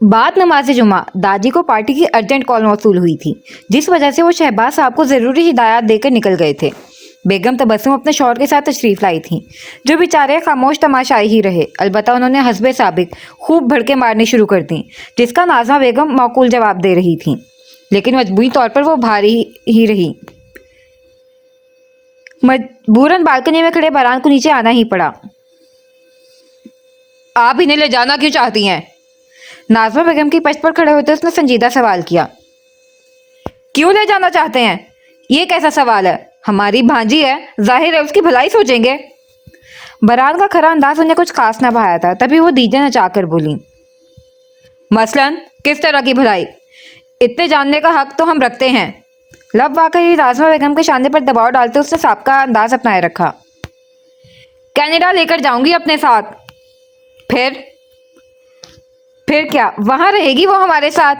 बाद नमाज जुमा दादी को पार्टी की अर्जेंट कॉल मौसूल हुई थी, जिस वजह से वो शहबाज साहब को ज़रूरी हिदायत देकर निकल गए थे। बेगम तबस्सुम अपने शौहर के साथ तशरीफ़ लाई थीं, जो बेचारे खामोश तमाशाई ही रहे। अलबत्ता उन्होंने हस्बे साबिक खूब भड़के मारनी शुरू कर दी, जिसका नाज़मा बेगम माकूल जवाब दे रही थीं, लेकिन मजबूरी तौर पर वो भारी ही रही। मजबूरन बालकनी में खड़े बरान को नीचे आना ही पड़ा। आप इन्हें ले जाना क्यों चाहती हैं? नाज़मा बेगम की पश्त पर खड़े होते उसने संजीदा सवाल किया। क्यों ले जाना चाहते हैं? ये कैसा सवाल है? हमारी भांजी है, जाहिर है उसकी भलाई सोचेंगे। बरान का खरा अंदाज उन्हें कुछ खास ना भाया था, तभी वो दीजे नचाकर बोली, मसलन किस तरह की भलाई? इतने जानने का हक तो हम रखते हैं। लब वाकई नाज़मा बेगम के शाने पर दबाव डालते उसने सबका अंदाज अपनाए रखा। कनाडा लेकर जाऊंगी अपने साथ। फिर क्या वहां रहेगी वो हमारे साथ?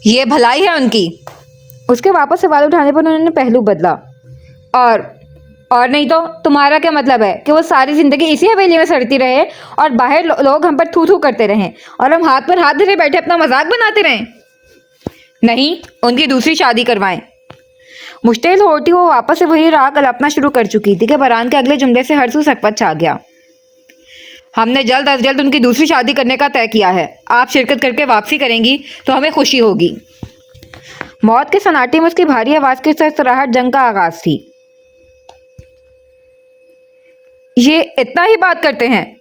ये भलाई है उनकी। उसके वापस सवाल उठाने पर उन्होंने पहलू बदला। और नहीं तो तुम्हारा क्या मतलब है कि वो सारी जिंदगी इसी हवेली में सड़ती रहे और बाहर लोग हम पर थू थू करते रहें और हम हाथ पर हाथ धरे बैठे अपना मजाक बनाते रहें? नहीं, उनकी दूसरी शादी करवाएं। मुश्तिल होती वो वापस से वही राह कल्पना शुरू कर चुकी थी कि बरान के अगले जुमले से हर सू सकपत छा गया। हमने जल्द अज जल्द उनकी दूसरी शादी करने का तय किया है। आप शिरकत करके वापसी करेंगी तो हमें खुशी होगी। मौत के सन्नाटे में उसकी भारी आवाज की सरसराहट जंग का आगाज थी। ये इतना ही बात करते हैं?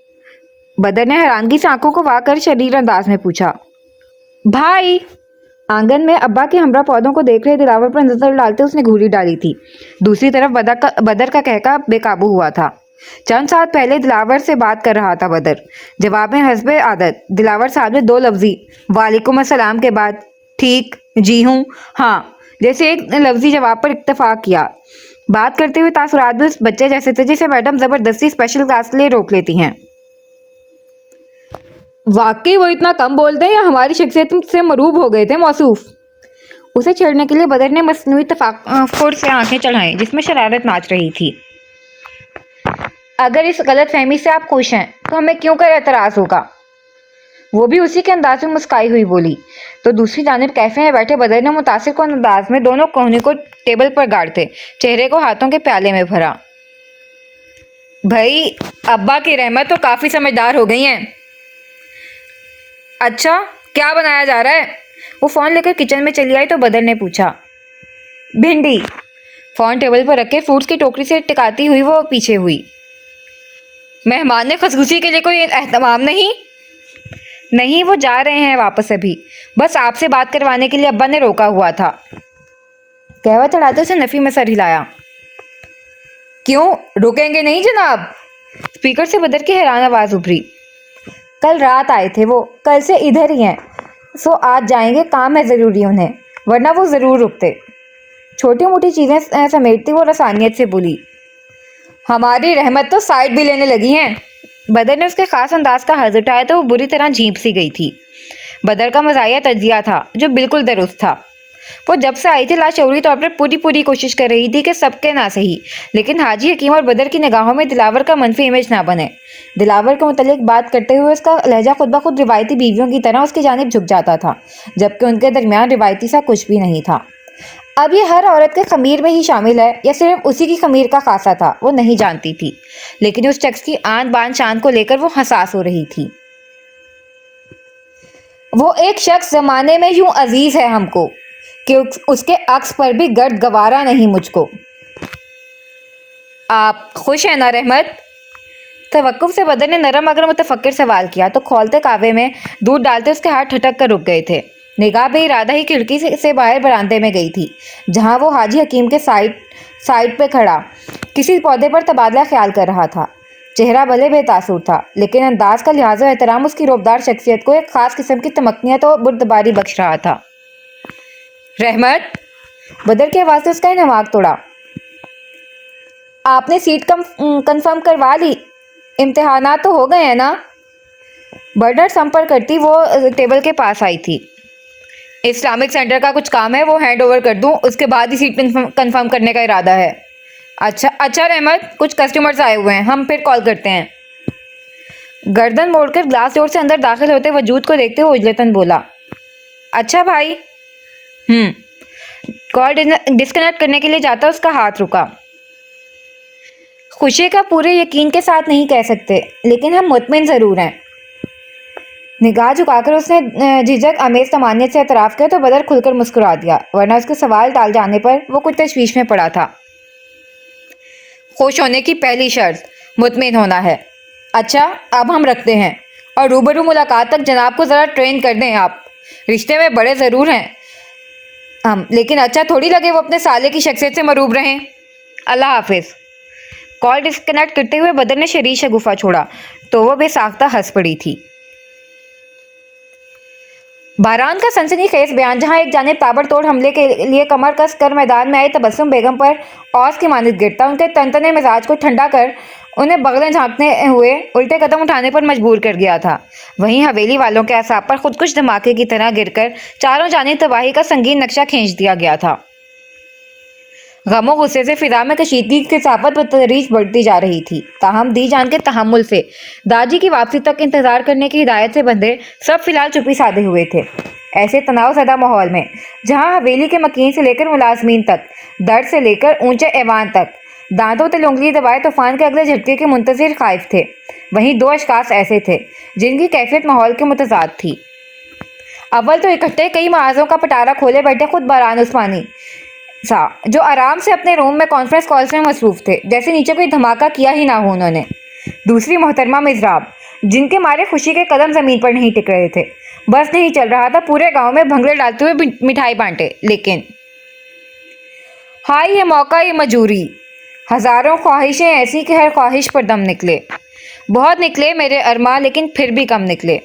बदर ने हैरानगी से आंखों को वाकर शरीर अंदाज में पूछा। भाई! आंगन में अब्बा के हमरा पौधों को देख रहे दिलावर पर नजर डालते उसने घूरी डाली थी। दूसरी तरफ बदर का कहका बेकाबू हुआ था। चंद साल पहले दिलावर से बात कर रहा था बदर। जवाब में हस्बे आदत दिलावर साहब ने दो लफ्जी वालेकुम अस्सलाम के बाद ठीक, जी हूँ, हाँ जैसे एक लफ्जी जवाब पर इत्तेफाक किया। बात करते हुए तासुरात भी उस बच्चे जैसे थे जिसे मैडम जबरदस्ती स्पेशल क्लास के लिए रोक लेती हैं। वाकई वो इतना कम बोलते हैं या हमारी शख्सियत से मरूब हो गए थे मौसूफ? उसे छेड़ने के लिए बदर ने मसनूई तफाकुर से आंखें चढ़ाईं, जिसमें शरारत नाच रही थी। अगर इस गलत फहमी से आप खुश हैं तो हमें क्यों कर एतराज होगा? वो भी उसी के अंदाज में मुस्काई हुई बोली। तो दूसरी जानिब कैफे में बैठे बदर ने मुतासिर को अंदाज में दोनों कोहनी को टेबल पर गाड़ते चेहरे को हाथों के प्याले में भरा। भाई, अब्बा की रहमत तो काफी समझदार हो गई हैं। अच्छा, क्या बनाया जा रहा है? वो फोन लेकर किचन में चली आई तो बदर ने पूछा। भिंडी। फोन टेबल पर रखे फ्रूट्स की टोकरी से टिकाती हुई वो पीछे हुई। मेहमान ने खसखुशी के लिए कोई एहतमाम नहीं? नहीं, वो जा रहे हैं वापस अभी। बस आपसे बात करवाने के लिए अब्बा ने रोका हुआ था। कहवा चढ़ाते उसे नफी में सर हिलाया। क्यों रुकेंगे नहीं जनाब? स्पीकर से बदर की हैरान आवाज उभरी। कल रात आए थे वो, कल से इधर ही हैं, सो आज जाएंगे, काम है ज़रूरी उन्हें, वरना वो ज़रूर रुकते। छोटी मोटी चीज़ें समेटती वो रसानियत से बोली। हमारी रहमत तो साइड भी लेने लगी हैं। बदर ने उसके खास अंदाज का हर्ज उठाया तो वो बुरी तरह झींप सी गई थी। बदर का मज़ाहिया तजिया था जो बिल्कुल दुरुस्त था। वो जब से आई थी लाशऊरी तौर पर पूरी कोशिश कर रही थी कि सबके ना सही, लेकिन हाजी हकीम और बदर की निगाहों में दिलावर का मनफी इमेज ना बने। दिलावर के मुतल्लिक बात करते हुए उसका लहजा खुद ब खुद रिवायती बीवियों की तरह उसकी जानिब झुक जाता था, जबकि उनके दरमियान रिवायती सा कुछ भी नहीं था। अब ये हर औरत के खमीर में ही शामिल है या सिर्फ उसी की खमीर का खासा था, वो नहीं जानती थी, लेकिन उस शख्स की आन बान शान को लेकर वो हसास हो रही थी। वो एक शख्स जमाने में यूं अजीज है हमको कि उसके अक्स पर भी गर्द गवारा नहीं मुझको। आप खुश हैं ना रहमत? तवक्कुफ से बदर ने नरम मगर मुतफक्किर सवाल किया तो खौलते कावे में दूध डालते उसके हाथ ठटक कर रुक गए थे। निगाह बेइरादा ही खिड़की से बाहर बरामदे में गई थी, जहां वो हाजी हकीम के साइड पे खड़ा किसी पौधे पर तबादला ख्याल कर रहा था। चेहरा भले बेतासुर था, लेकिन अंदाज का लिहाज और एहतराम उसकी रोबदार शख्सियत को एक खास किस्म की तमकनियत और बुर्दबारी बख्श रहा था। रहमत, बदर की आवाज़ से उसका दिमाग तोड़ा। आपने सीट कंफर्म करवा ली? इम्तिहानात तो हो गए हैं ना? बदर संपर्क करती वो टेबल के पास आई थी। इस्लामिक सेंटर का कुछ काम है, वो हैंड ओवर कर दूं, उसके बाद ही सीट कंफर्म करने का इरादा है। अच्छा रहमत, कुछ कस्टमर्स आए हुए हैं, हम फिर कॉल करते हैं। गर्दन मोड़कर ग्लास डोर से अंदर दाखिल होते वजूद को देखते हुए उजलतन बोला, अच्छा भाई। कॉल डिस्कनेक्ट करने के लिए जाता उसका हाथ रुका। खुशी का पूरे यकीन के साथ नहीं कह सकते, लेकिन हम मुतमिन ज़रूर हैं। निगाह झुकाकर उसने झिझक अमेज तमानियत से एतराफ़ किया तो बदर खुलकर मुस्कुरा दिया, वरना उसके सवाल टाल जाने पर वो कुछ तशवीश में पड़ा था। खुश होने की पहली शर्त मुतमिन होना है। अच्छा, अब हम रखते हैं, और रूबरू मुलाकात तक जनाब को ज़रा ट्रेन कर दें आप। रिश्ते में बड़े ज़रूर हैं हम, लेकिन अच्छा थोड़ी लगे वो अपने साले की शख्सियत से मरूब रहें। अल्लाह हाफिज़। कॉल डिस्कनेक्ट करते हुए बदर ने शरीर शगुफा छोड़ा तो वो बेसाख्ता हंस पड़ी थी। बारान का सनसनीखेज बयान, जहां एक जानिब ताबड़तोड़ हमले के लिए कमर कस कर मैदान में आई तबस्सुम बेगम पर औस की मानद गिरता, उनके तनतने मिजाज को ठंडा कर उन्हें बगलें झांकते हुए उल्टे कदम उठाने पर मजबूर कर गया था। वहीं हवेली वालों के असाब पर खुदकुश धमाके की तरह गिरकर चारों जानिब तबाही का संगीन नक्शा खींच दिया गया था। गमो गुस्से से फिजा में कशीदगी की साफत बतदरीज बढ़ती जा रही थी। ताहम दी जान के तहम्मुल से दादी की वापसी तक इंतजार करने की हिदायत से बंदे सब फिलहाल चुप्पी साधे हुए थे। ऐसे तनाव ज़दा माहौल में, जहां हवेली के मकीन से लेकर मुलाजमीन तक, दर्द से लेकर ऊंचे ऐवान तक, दांतों तले उंगली दबाए तूफान के अगले झटके के मुंतजिर खाइफ थे, वहीं दो अशखास ऐसे थे जिनकी कैफियत माहौल के मुतजाद थी। अव्वल तो इकट्ठे कई महाजों का पटारा खोले बैठे खुद बारान उस्मानी सा, जो आराम से अपने रूम में कॉन्फ्रेंस कॉल्स में मसरूफ थे, जैसे नीचे कोई धमाका किया ही ना हो उन्होंने। दूसरी मोहतरमा मिजराब, जिनके मारे खुशी के कदम जमीन पर नहीं टिक रहे थे। बस नहीं चल रहा था पूरे गांव में भंगड़े डालते हुए मिठाई बांटे, लेकिन हाय ये मौका, ये मजूरी। हजारों ख्वाहिशें ऐसी कि हर ख्वाहिश पर दम निकले। बहुत निकले मेरे अरमा, लेकिन फिर भी कम निकले।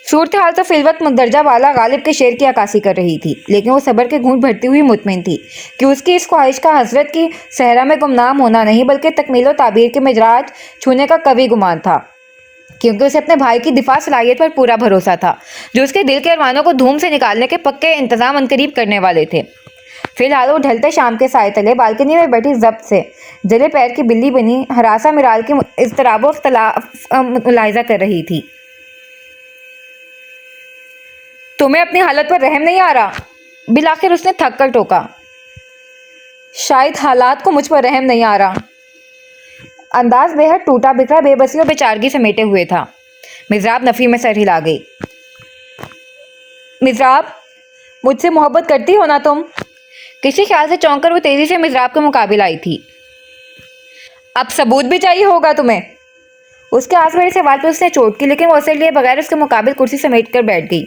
सूरत हाल तो फिलवत मुंदरजा वाला गालिब के शेर की अक्कासी कर रही थी, लेकिन वो सब्र के घूंट भरती हुई मुतमिन थी कि उसकी इस ख्वाहिश का हसरत की सहरा में गुमनाम होना नहीं, बल्कि तकमीलो ताबीर के मिजराज छूने का कभी गुमान था, क्योंकि उसे अपने भाई की दिफा सलाहियत पर पूरा भरोसा था, जो उसके दिल के अरमानों को धूम से निकालने के पक्के इंतजाम अनकरीब करने वाले थे। फिलहाल वो ढलते शाम के साए तले बालकनी में बैठी जब्त से जले पैर की बिल्ली बनी हरासा मिराल की इज़्तिराब व इख्तिलाफ मुलाहिजा कर रही थी। तुम्हें अपनी हालत पर रहम नहीं आ रहा? बिलाखिर उसने थक कर टोका। शायद हालात को मुझ पर रहम नहीं आ रहा। अंदाज बेहद टूटा बिखरा, बेबसी और बेचारगी समेटे हुए था। मिजराब नफी में सर हिला गई। मिजराब, मुझसे मोहब्बत करती हो ना तुम? किसी ख्याल से चौंक कर वो तेजी से मिजराब के मुकाबिले आई थी। अब सबूत भी चाहिए होगा तुम्हें। उसके आस भरे सवाल पर उसने चोट की, लेकिन वो असर लिए बगैर उसके मुकाबिल कुर्सी समेट कर बैठ गई।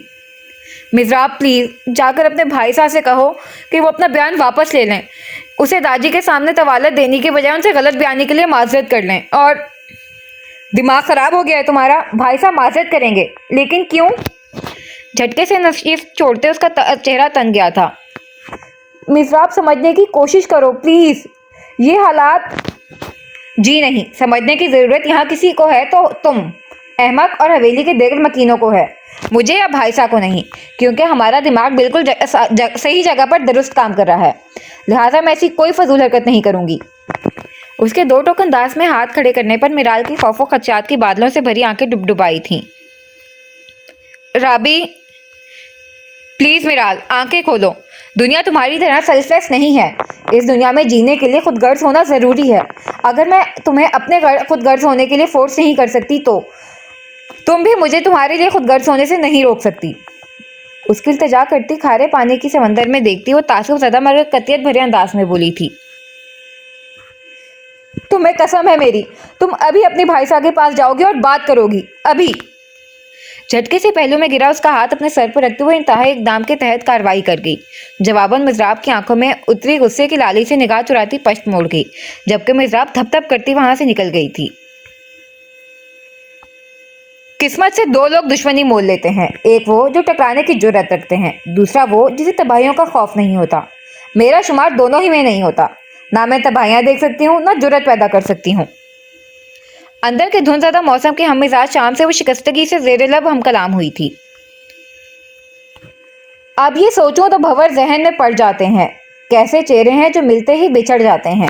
मिजराब प्लीज जाकर अपने भाई साहब से कहो कि वो अपना बयान वापस ले लें। उसे दादी के सामने तवालत देने की बजाय उनसे गलत बयानी के लिए माजरत कर लें। और दिमाग खराब हो गया है तुम्हारा? भाई साहब माजरत करेंगे, लेकिन क्यों? झटके से नशीफ छोड़ते उसका चेहरा तन गया था। मिजराब समझने की कोशिश करो प्लीज, ये हालात। जी नहीं, समझने की जरूरत यहाँ किसी को है तो तुम अहमक और हवेली के दीगर मकीनों को है, मुझे या भाई साहब को नहीं, क्योंकि हमारा दिमाग बिल्कुल सही जगह पर दुरुस्त काम कर रहा है। लिहाजा मैं ऐसी कोई फजूल हरकत नहीं करूंगी। उसके दो टोक अंदाज में हाथ खड़े करने पर मिराल की खौफो खदशात की बादलों से भरी आंखें डुबडुबाई थीं। राबी प्लीज मिराल, आंखें खोलो। दुनिया तुम्हारी तरह सेल्फलेस नहीं है। इस दुनिया में जीने के लिए खुदगर्ज होना जरूरी है। अगर मैं तुम्हें अपने खुदगर्ज होने के लिए फोर्स नहीं कर सकती तो तुम भी मुझे तुम्हारे लिए खुदगर्ज होने से नहीं रोक सकती। उसकी इल्तिजा करती खारे पानी की समंदर में देखती वो तासुब ज़दा मगर कतियत भरे अंदाज में बोली थी। तुम्हें कसम है मेरी, तुम अभी अपने भाई साहब के पास जाओगी और बात करोगी, अभी। झटके से पहलू में गिरा उसका हाथ अपने सर पर रखते हुए इंतहाई इक़दाम के तहत कार्रवाई कर गई। जवाबन मिजराब की आंखों में उतरी गुस्से की लाली से निगाह चुराती पश्त मोड़ गई, जबकि मिजराब थप थप करती वहां से निकल गई थी। किस्मत से दो लोग दुश्मनी मोल लेते हैं, एक वो जो टकराने की जुर्रत रखते हैं, दूसरा वो जिसे तबाहियों का खौफ नहीं होता। मेरा शुमार दोनों ही में नहीं होता। ना मैं तबाहियां देख सकती हूँ, ना जुर्रत पैदा कर सकती हूँ। अंदर के धुंध ज़दा मौसम के हम मिजाज शाम से वो शिकस्तगी से ज़ेरे लब हम कलाम हुई थी। अब ये सोचूं तो भंवर जहन में पड़ जाते हैं, कैसे चेहरे हैं जो मिलते ही बिछड़ जाते हैं।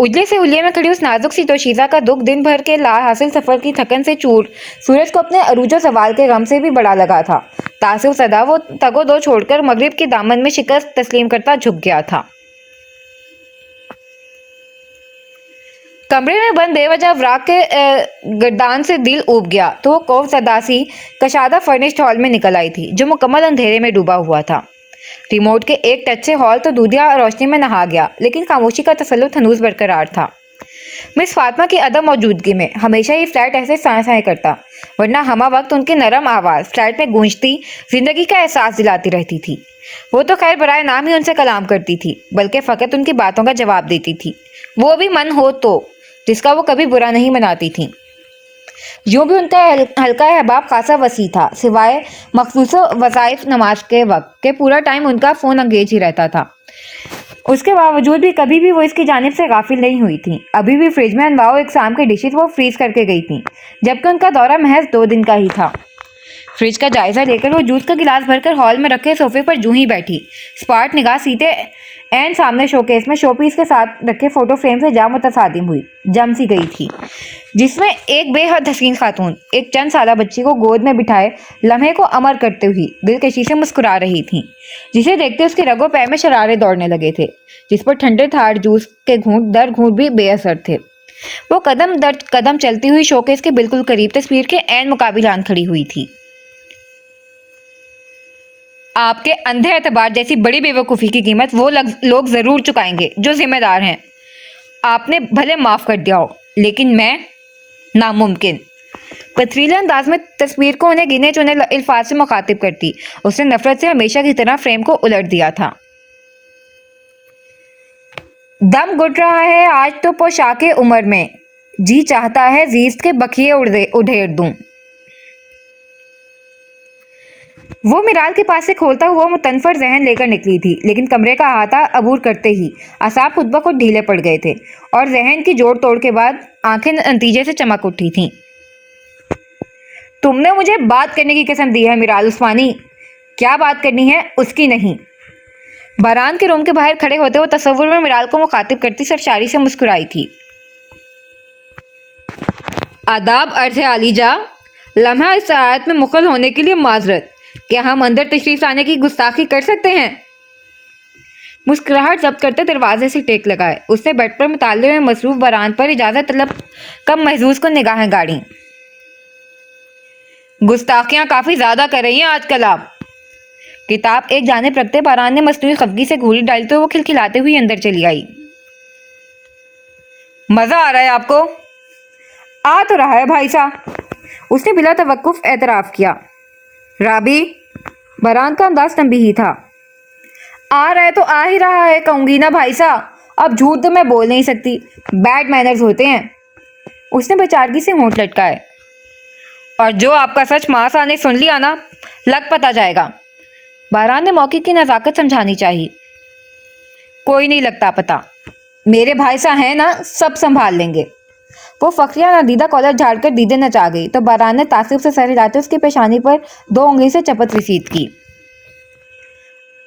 उजले से उलिये में खड़ी उस नाजुक सी दोशीज़ा का दुख दिन भर के ला हासिल सफर की थकन से चूर सूरज को अपने अरूजो सवाल के गम से भी बड़ा लगा था। तासुफ सदा वो तगो दो छोड़कर मगरिब के दामन में शिकस्त तस्लीम करता झुक गया था। कमरे में बंद बेवजह वराक के गर्दान से दिल ऊब गया तो वो खौफ ज़दा सी कशादा फर्निश्ड हॉल में निकल आई थी जो मुकम्मल अंधेरे में डूबा हुआ था। रिमोट के एक टच से हॉल तो दूधिया रोशनी में नहा गया, लेकिन खामोशी का तसल्लुत हनूज बरकरार था। मिस फातिमा की अदम मौजूदगी में हमेशा ही फ्लैट ऐसे साए साए करता, वरना हमा वक्त उनकी नरम आवाज़ फ्लैट में गूंजती जिंदगी का एहसास दिलाती रहती थी। वो तो खैर बराए नाम ही उनसे कलाम करती थी, बल्कि फ़कत उनकी बातों का जवाब देती थी, वो भी मन हो तो, जिसका वो कभी बुरा नहीं मनाती थी। यूँ भी उनका हल्का अहबाब खासा वसी था, सिवाय मखसूस वज़ाइफ नमाज के वक्त के पूरा टाइम उनका फ़ोन अंगेज ही रहता था। उसके बावजूद भी कभी भी वो इसकी जानिब से गाफिल नहीं हुई थी। अभी भी फ्रिज में अनवाओ इकसाम के डिशेज वो फ्रीज करके गई थी, जबकि उनका दौरा महज 2 दिन का ही था। फ्रिज का जायजा लेकर वो जूस का गिलास भरकर हॉल में रखे सोफे पर जूं ही बैठी, स्पार्ट निगाह सीधे एन सामने शोकेस में शोपीस के साथ रखे फोटो फ्रेम से जा मुतसादिम हुई, जम सी गई थी, जिसमें एक बेहद हसीन खातून एक चंद साला बच्ची को गोद में बिठाए लम्हे को अमर करते हुए दिलकशी से मुस्कुरा रही थी, जिसे देखते उसके रगों पैर में शरारे दौड़ने लगे थे, जिस पर ठंडे थार जूस के घूंट दर घूंट भी बेअसर थे। वो कदम दर कदम चलती हुई शोकेस के बिल्कुल करीब तस्वीर के एन मुकाबिलान खड़ी हुई थी। आपके अंधे एतबार जैसी बड़ी बेवकूफ़ी की कीमत वो लोग ज़रूर चुकाएंगे जो जिम्मेदार हैं। आपने भले माफ़ कर दिया हो, लेकिन मैं नामुमकिन। पथरीले अंदाज में तस्वीर को उन्हें गिने चुने अल्फाज से मुखातिब करती, उसने नफरत से हमेशा की तरह फ्रेम को उलट दिया था। दम घुट रहा है आज तो पोशाके उम्र में, जी चाहता है जीस्त के बखिए उधेड़ दूं। वो मिराल के पास से खोलता हुआ मुतनफर जहन लेकर निकली थी, लेकिन कमरे का अहाता अबूर करते ही असाब खुद ब खुद ढीले पड़ गए थे और जहन की जोड़ तोड़ के बाद आंखें नतीजे से चमक उठी थीं। तुमने मुझे बात करने की कसम दी है मिराल उस्मानी, क्या बात करनी है उसकी नहीं। बारान के रूम के बाहर खड़े होते वो तसव्वुर में मिराल को मुखातिब करती सरशारी से मुस्कुराई थी। आदाब अर्ज़ है आलीजा, लम्हा इस आयत में मुखल होने के लिए माजरत, क्या हम अंदर तशरीफ लाने की गुस्ताखी कर सकते हैं? मुस्कुराहट जब्त करते दरवाजे से टेक लगाए उसने बेड पर मुताले में मसरूफ बरान पर इजाज़त तलब कम महजूज को निगाहें गाड़ी। गुस्ताखियाँ काफ़ी ज़्यादा कर रही हैं आजकल आप। किताब एक जानिब रखते बारान ने मसनूई खफगी से घूरी डाली तो वो खिलखिलाते हुई अंदर चली आई। मज़ा आ रहा है आपको? आ तो रहा है भाई साहब, उसने बिला तवक्कुफ एतराफ़ किया। राबी, बरान का अंदाज तंबीही था। आ रहा है तो आ ही रहा है कहूँगी ना भाई साहब, अब झूठ तो मैं बोल नहीं सकती, बैड मैनर्स होते हैं, उसने बेचारगी से होंठ लटकाए। और जो आपका सच मास आने सुन लिया ना, लग पता जाएगा। बारान ने मौके की नज़ाकत समझानी चाहिए। कोई नहीं लगता पता, मेरे भाई साहब हैं ना, सब संभाल लेंगे। वो फखरिया नादीदा कॉलर झाड़कर दीदे नचा गई तो बारान ने तासुब से सर हिलाते उसकी पेशानी पर 2 उंगली से चपत रसीद की।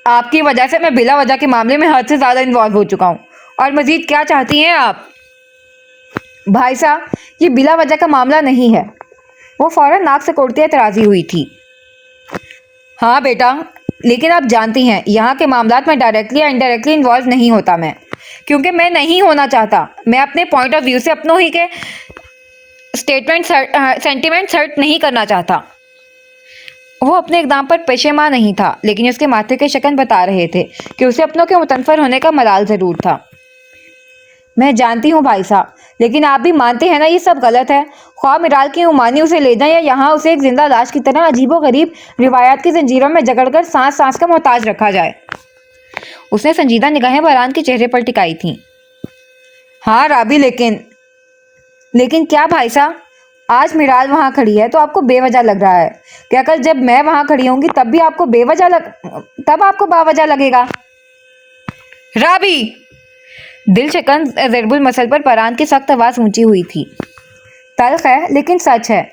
आपकी वजह से मैं बिला वजह के मामले में हद से ज़्यादा इन्वॉल्व हो चुका हूँ, और मजीद क्या चाहती हैं आप? भाई साहब, ये बिला वजह का मामला नहीं है। वो फौरन नाक से कोड़ती एतराज़ी हुई थी। हाँ बेटा, लेकिन आप जानती हैं यहाँ के मामलात में डायरेक्टली या इनडायरेक्टली इन्वॉल्व नहीं होता मैं, क्योंकि मैं नहीं होना चाहता। मैं अपने पॉइंट ऑफ व्यू से अपनों ही के सेंटिमेंट्स हर्ट नहीं करना चाहता। वो अपने इक़दाम पर पेशेमा नहीं था, लेकिन उसके माथे के शकन बता रहे थे कि उसे अपनों के मुतनफर होने का मलाल ज़रूर था। मैं जानती हूँ भाई साहब, लेकिन आप भी मानते हैं ना ये सब गलत है। ख्वाह मिराल की उमानी उसे ले जाए या यहाँ उसे एक जिंदा लाश की तरह अजीबो गरीब रिवायात की जंजीरों में जकड़कर सांस सांस का मोहताज रखा जाए। उसने संजीदा निगाहें बारान के चेहरे पर टिकाई थीं। हाँ राबी, लेकिन क्या भाई साहब? आज मिराल वहाँ खड़ी है तो आपको बेवजह लग रहा है, क्या कल जब मैं वहाँ खड़ी होंगी तब आपको बावजह लगेगा? राबी, दिल शकन ज़रबुल मसल पर बारान की सख्त आवाज़ ऊंची हुई थी। तल्ख है लेकिन सच है,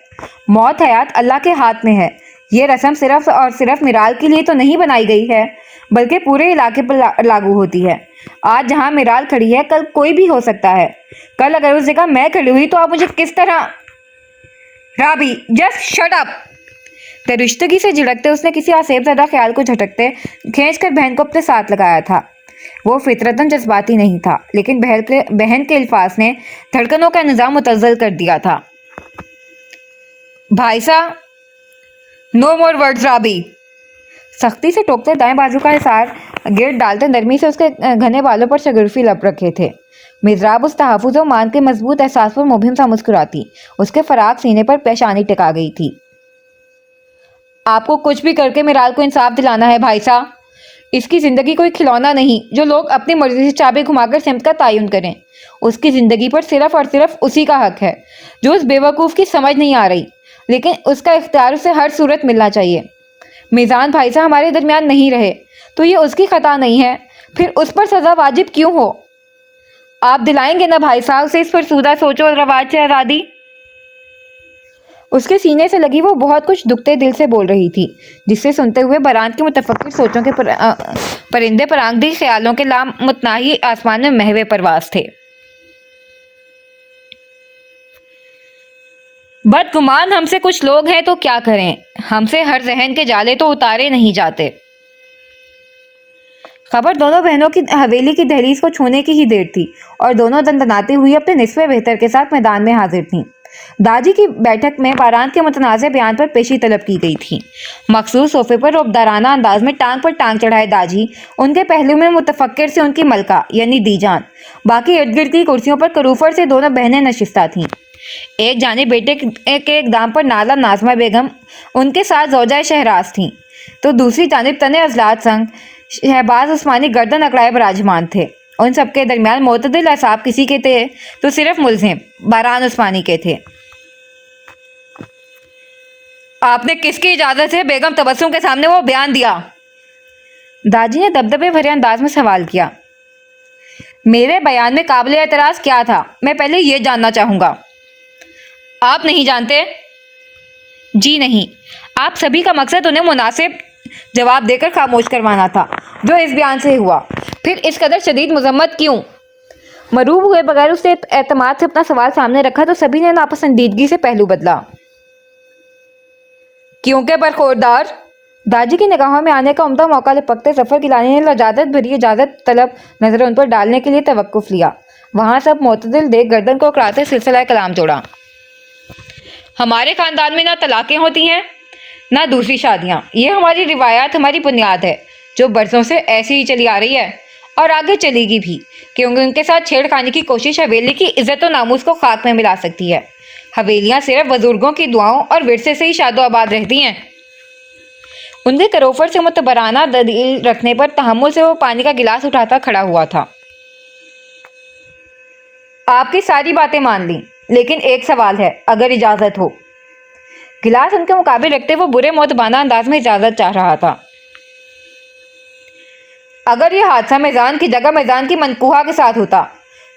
मौत हयात अल्लाह के हाथ में है, یہ رسم صرف اور صرف میرال کے لیے تو نہیں بنائی گئی ہے بلکہ پورے علاقے پر لاگو ہوتی ہے۔ آج جہاں میرال کھڑی ہے کل کوئی بھی ہو سکتا ہے۔ کل اگر اس جگہ میں کھڑی ہوئی تو آپ مجھے کس طرح… رابی جسٹ شٹ اپ! درشتگی سے جھڑکتے اس نے کسی آسیب زدہ خیال کو جھٹکتے کھینچ کر بہن کو اپنے ساتھ لگایا تھا۔ وہ فطرتاً جذباتی نہیں تھا لیکن بہن کے الفاظ نے دھڑکنوں کا نظام متزلزل کر دیا تھا۔ بھائی صاحب، نو مور ورڈز رابی! سختی سے ٹوکتے دائیں بازو کا حصار گرد ڈالتے نرمی سے اس کے گھنے بالوں پر شگرفی لپ رکھے تھے۔ مضراب اس تحفظ و مان کے مضبوط احساس پر مبہم سا مسکراتی اس کے فراق سینے پر پیشانی ٹکا گئی تھی۔ آپ کو کچھ بھی کر کے میرال کو انصاف دلانا ہے بھائی صاحب۔ اس کی زندگی کوئی کھلونا نہیں جو لوگ اپنی مرضی سے چابی گھما کر سمت کا تعین کریں۔ اس کی زندگی پر صرف اور صرف اسی کا حق ہے جو اس بے وقوف کی سمجھ نہیں آ رہی، لیکن اس کا اختیار اسے ہر صورت ملنا چاہیے۔ میزان بھائی صاحب ہمارے درمیان نہیں رہے تو یہ اس کی خطا نہیں ہے، پھر اس پر سزا واجب کیوں ہو؟ آپ دلائیں گے نا بھائی صاحب اسے اس فرسودہ سوچ و رواج سے آزادی؟ اس کے سینے سے لگی وہ بہت کچھ دکھتے دل سے بول رہی تھی جس سے سنتے ہوئے بران کی متفکر سوچوں کے پرندے پرانگدی خیالوں کے لامتناہی آسمان میں محو پرواز تھے۔ بدگمان ہم سے کچھ لوگ ہیں تو کیا کریں، ہم سے ہر ذہن کے جالے تو اتارے نہیں جاتے۔ خبر دونوں بہنوں کی حویلی کی دہلیز کو چھونے کی ہی دیر تھی اور دونوں دندناتی ہوئی اپنے نصف بہتر کے ساتھ میدان میں حاضر تھیں۔ داجی کی بیٹھک میں باران کے متنازع بیان پر پیشی طلب کی گئی تھی۔ مخصوص صوفے پر رعبدارانہ انداز میں ٹانگ پر ٹانگ چڑھائے داجی، ان کے پہلو میں متفکر سے ان کی ملکہ یعنی دی جان، باقی ارد گرد کی کرسیوں پر کروفر سے دونوں بہنیں نشستہ تھیں۔ ایک جانب بیٹے کے اقدام پر نازا ناظمہ بیگم ان کے ساتھ زوجہ شہراز تھیں تو دوسری جانب تنے اضلاع سنگ شہباز عثمانی گردن اکڑائے براجمان تھے۔ ان سب کے درمیان معتدل اعصاب کسی کے تھے تو صرف ملزم باران عثمانی کے تھے۔ آپ نے کس کی اجازت سے بیگم تبسم کے سامنے وہ بیان دیا؟ داجی نے دبدبے بھرے انداز میں سوال کیا۔ میرے بیان میں قابل اعتراض کیا تھا میں پہلے یہ جاننا چاہوں گا۔ آپ نہیں جانتے؟ جی نہیں۔ آپ سبھی کا مقصد انہیں مناسب جواب دے کر خاموش کروانا تھا جو اس بیان سے ہوا، پھر اس قدر شدید مذمت کیوں؟ مروب ہوئے بغیر اس نے اعتماد سے اپنا سوال سامنے رکھا تو سبھی نے ناپسندیدگی سے پہلو بدلا۔ کیونکہ برخوردار؟ داجی کی نگاہوں میں آنے کا عمدہ موقع لپکتے ظفر گیلانی نے لجاجت بھری اجازت طلب نظر ان پر ڈالنے کے لیے توقف لیا۔ وہاں سب معتدل دیکھ گردن کو اکڑاتے سلسلہ کلام جوڑا۔ ہمارے خاندان میں نہ طلاقیں ہوتی ہیں نہ دوسری شادیاں، یہ ہماری روایات ہماری بنیاد ہے جو برسوں سے ایسی ہی چلی آ رہی ہے اور آگے چلے گی بھی، کیونکہ ان کے ساتھ چھیڑ خانی کی کوشش حویلی کی عزت و ناموس کو خاک میں ملا سکتی ہے۔ حویلیاں صرف بزرگوں کی دعاؤں اور ورثے سے ہی شاد و آباد رہتی ہیں۔ ان کے کروفر سے متبرانہ دلیل رکھنے پر تحمل سے وہ پانی کا گلاس اٹھاتا کھڑا ہوا تھا۔ آپ کی ساری باتیں مان لیں لیکن ایک سوال ہے اگر اجازت ہو۔ گلاس ان کے مقابل رکھتے وہ برے مؤدبانہ انداز میں اجازت چاہ رہا تھا۔ اگر یہ حادثہ میزان کی جگہ میزان کی منقوہہ کے ساتھ ہوتا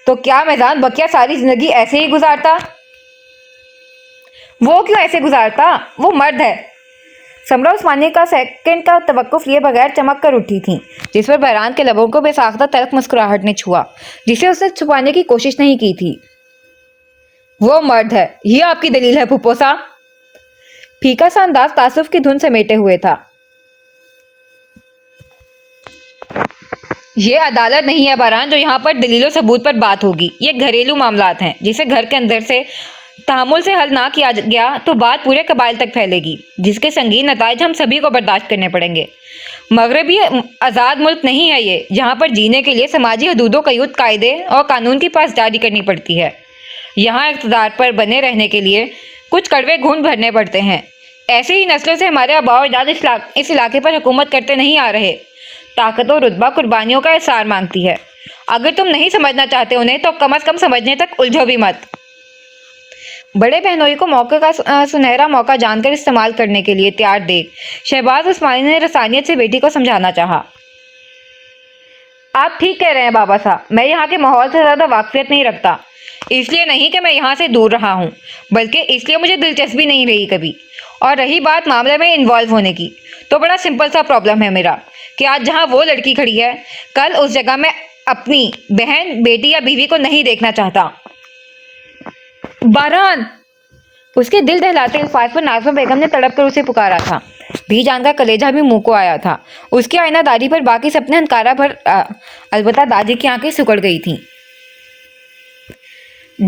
تو کیا میزان بقیہ ساری زندگی ایسے ہی گزارتا؟ وہ کیوں ایسے گزارتا؟ وہ مرد ہے۔ سمرہ عثمانی کا سیکنڈ کا توقف لیے بغیر چمک کر اٹھی تھیں جس پر بہران کے لبوں کو بے ساختہ تلخ مسکراہٹ نے چھوا جسے اس نے چھپانے کی کوشش نہیں کی تھی۔ وہ مرد ہے، یہ آپ کی دلیل ہے پھپھو صاحب؟ پھیکا سا انداز تعصب کی دھن سمیٹے ہوئے تھا۔ یہ عدالت نہیں ہے باران جو یہاں پر دلیل و ثبوت پر بات ہوگی، یہ گھریلو معاملات ہیں جسے گھر کے اندر سے تحمل سے حل نہ کیا گیا تو بات پورے قبائل تک پھیلے گی جس کے سنگین نتائج ہم سبھی کو برداشت کرنے پڑیں گے۔ مغربی آزاد ملک نہیں ہے یہ جہاں پر جینے کے لیے سماجی حدود و قیود قاعدے اور قانون کی پاسداری کرنی پڑتی ہے۔ یہاں اقتدار پر بنے رہنے کے لیے کچھ کڑوے گھونٹ بھرنے پڑتے ہیں۔ ایسے ہی نسلوں سے ہمارے آباء و اجداد اس علاقے پر حکومت کرتے نہیں آ رہے۔ طاقت و رتبہ قربانیوں کا احصار مانگتی ہے۔ اگر تم نہیں سمجھنا چاہتے انہیں تو کم از کم سمجھنے تک الجھو بھی مت۔ بڑے بہنوئی کو موقع کا سنہرا موقع جان کر استعمال کرنے کے لیے تیار دیکھ شہباز عثمانی نے رسانیت سے بیٹی کو سمجھانا چاہا۔ آپ ٹھیک کہہ رہے ہیں بابا صاحب، میں یہاں کے ماحول سے زیادہ واقفیت نہیں رکھتا، اس لیے نہیں کہ میں یہاں سے دور رہا ہوں، بلکہ اس لیے مجھے دلچسپی نہیں رہی کبھی۔ اور رہی بات معاملے میں انوالو ہونے کی، تو بڑا سمپل سا پرابلم ہے میرا کہ آج جہاں وہ لڑکی کھڑی ہے، کل اس جگہ میں اپنی بہن، بیٹی یا بیوی کو نہیں دیکھنا چاہتا۔ باران! اس کے دل دہلاتے الفاظ پر نازمہ بیگم نے تڑپ کر اسے پکارا تھا۔ بھی جان کا کلیجہ بھی منہ کو آیا تھا۔ اس کی آئینہ داری پر باقی سپنے انکارہ بھر البتہ دادی کی آنکھیں سکڑ گئی تھیں۔